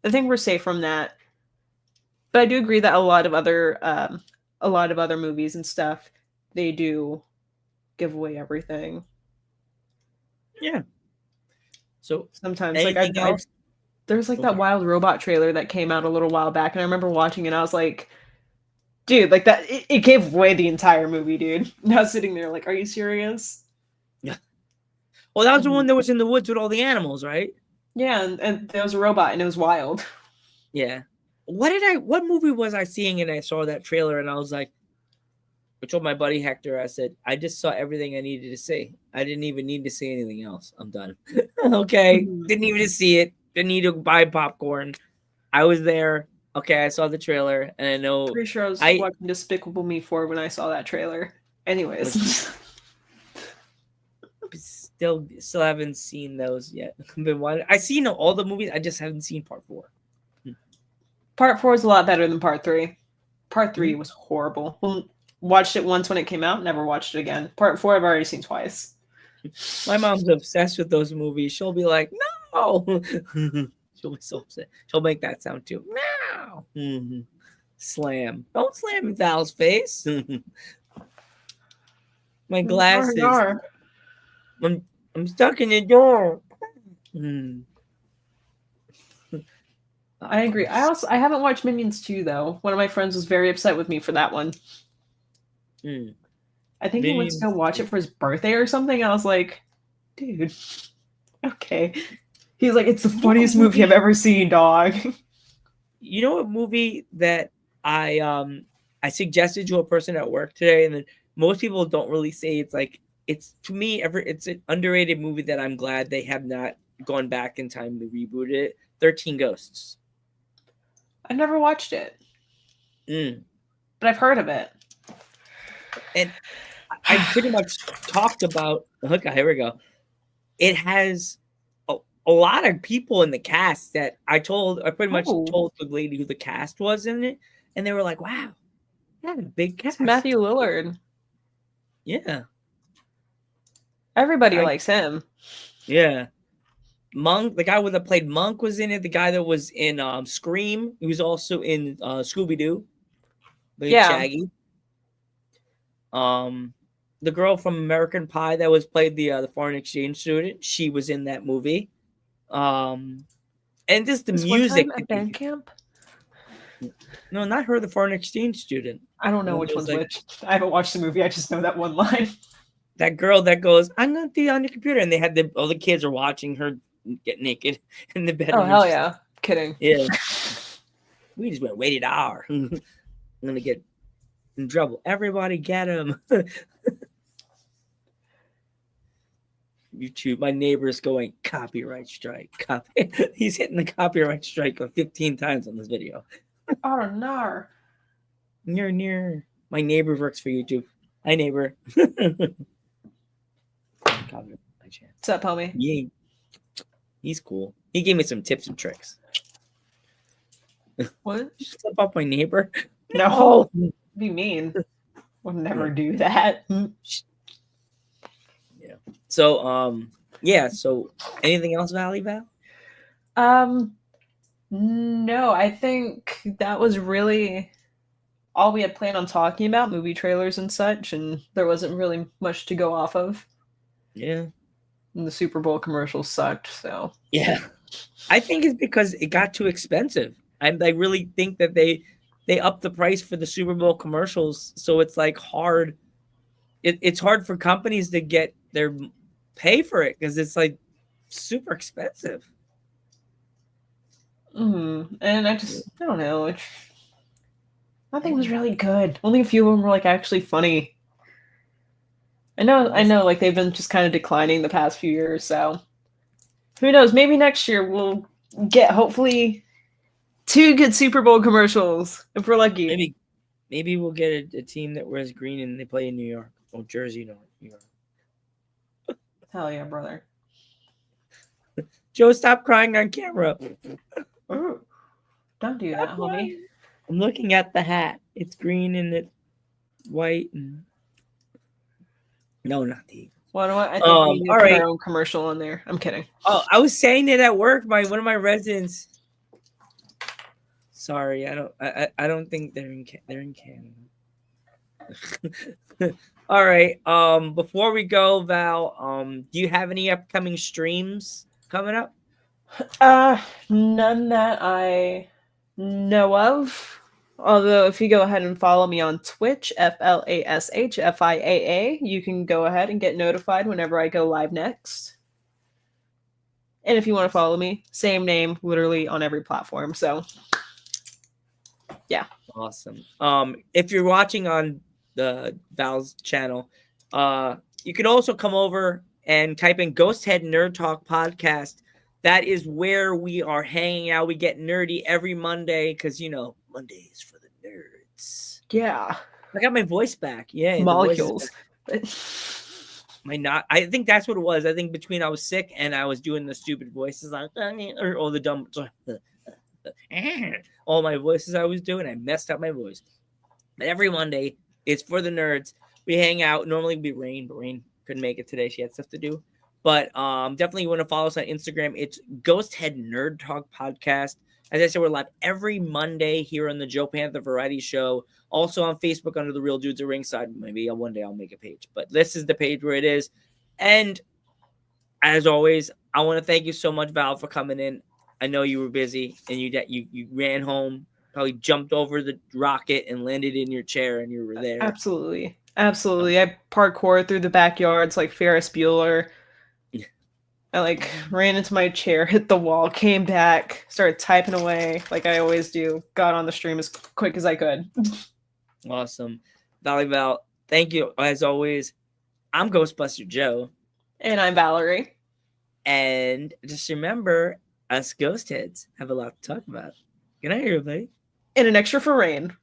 I think we're safe from that. But I do agree that a lot of other movies and stuff, they do give away everything. yeah. So Sometimes, like anything else? there's like Okay. that Wild Robot trailer that came out a little while back, and I remember watching it. And I was like, dude, like that, it gave away the entire movie, dude. And I was sitting there like, are you serious? Well, that was the one that was in the woods with all the animals, right? Yeah, and there was a robot, and it was wild. Yeah. What movie was I seeing and I saw that trailer and I was like, I told my buddy Hector, I said, I just saw everything I needed to see. I didn't even need to see anything else. I'm done. Okay. Didn't even need to see it. Didn't need to buy popcorn. I was there. Okay, I saw the trailer and I know Pretty sure I was I- watching Despicable Me 4 when I saw that trailer. Anyways. still haven't seen those yet. I've seen all the movies. I just haven't seen part 4. Part 4 is a lot better than part 3. Part 3 Mm-hmm. was horrible. Watched it once when it came out, never watched it again. Part 4 I've already seen twice. My mom's obsessed with those movies. She'll be like, no. She'll be so upset. She'll make that sound too. No. Mhm. Slam. Don't slam Val's face. My glasses. Yar, yar. I'm stuck in the door. Mm. I agree. I haven't watched Minions 2 though. One of my friends was very upset with me for that one. Mm. I think he went to go Minions watch 2. it for his birthday or something. I was like, dude, okay. He's like, it's the funniest movie I've ever seen, dog. You know what movie that I suggested to a person at work today, and then most people don't really say it's to me it's an underrated movie that I'm glad they have not gone back in time to reboot it. 13 Ghosts. I never watched it, Mm. but I've heard of it. And I pretty much talked about. Okay, here we go. It has a lot of people in the cast that I pretty much Oh. told the lady who the cast was in it, and they were like, "Wow, that a big cast." It's Matthew Lillard. Yeah, Everybody I- likes him. yeah. Monk, the guy that played Monk, was in it. The guy that was in Scream, he was also in Scooby Doo. Yeah. Shaggy. The girl from American Pie that played the foreign exchange student, she was in that movie. And just the This one music. time at band camp? No, not her, the foreign exchange student. I don't know Well, which it one's was like- which. I haven't watched the movie. I just know that one line. That girl that goes, I'm gonna be on the computer, and they had all the kids are watching her get naked in the bedroom. Oh hell yeah! Kidding. Yeah. We just went rated R. I'm gonna get in trouble. Everybody get him. YouTube, my neighbor's going copyright strike. He's hitting the copyright strike like 15 times on this video. Oh no! Near. My neighbor works for YouTube. Hi, neighbor. Copyright chance. What's up, homie? Yeah, he's cool. He gave me some tips and tricks. What? Slip up my neighbor. No, be mean. Would never do that. So, yeah. So, anything else, Valley Val? No, I think that was really all we had planned on talking about, movie trailers and such, and there wasn't really much to go off of. Yeah. And the Super Bowl commercials sucked, so Yeah. I think it's because it got too expensive. I really think that they upped the price for the Super Bowl commercials, so it's like hard. It's hard for companies to get their pay for it because it's like super expensive. and I don't know. Nothing was really good. Only a few of them were like actually funny. I know, like they've been just kind of declining the past few years, so Who knows? Maybe next year we'll get hopefully 2 good Super Bowl commercials if we're lucky. Maybe we'll get a team that wears green and they play in New York. Oh, Jersey, no, New York. Hell yeah, brother. Joe, stop crying on camera. Ooh, don't do that, homie. I'm looking at the hat. It's green and it's white. And... No, not the Eagles. What do I think we need to all put right. our own commercial on there. I'm kidding. Oh, I was saying it at work. One of my residents. Sorry, I don't think they're in Canada. All right. Before we go, Val, do you have any upcoming streams coming up? None that I know of. Although if you go ahead and follow me on Twitch, FLASHFIAA, you can go ahead and get notified whenever I go live next. And if you want to follow me, same name, literally on every platform. So yeah. Awesome. If you're watching on the Val's channel, you could also come over and type in Ghost Head Nerd Talk Podcast. That is where we are hanging out. We get nerdy every Monday because, Monday is for the nerds. Yeah. I got my voice back. Yeah. Molecules. I think that's what it was. I think between I was sick and I was doing the stupid voices like, or all the dumb, all my voices I was doing, I messed up my voice. But every Monday, it's for the nerds. We hang out. Normally it'd be Rain, but Rain couldn't make it today. She had stuff to do. But definitely you want to follow us on Instagram. It's Ghost Head Nerd Talk Podcast. As I said, we're live every Monday here on the Joe Panther Variety Show. Also on Facebook under The Real Dudes at Ringside. Maybe one day I'll make a page. But this is the page where it is. And as always, I want to thank you so much, Val, for coming in. I know you were busy and you ran home, probably jumped over the rocket and landed in your chair and you were there. Absolutely. I parkour through the backyards like Ferris Bueller. I ran into my chair, hit the wall, came back, started typing away like I always do. Got on the stream as quick as I could. Awesome. Valley Val, thank you as always. I'm Ghostbuster Joe. And I'm Valerie. And just remember, us ghost heads have a lot to talk about. Good night, everybody. And an extra for Rain.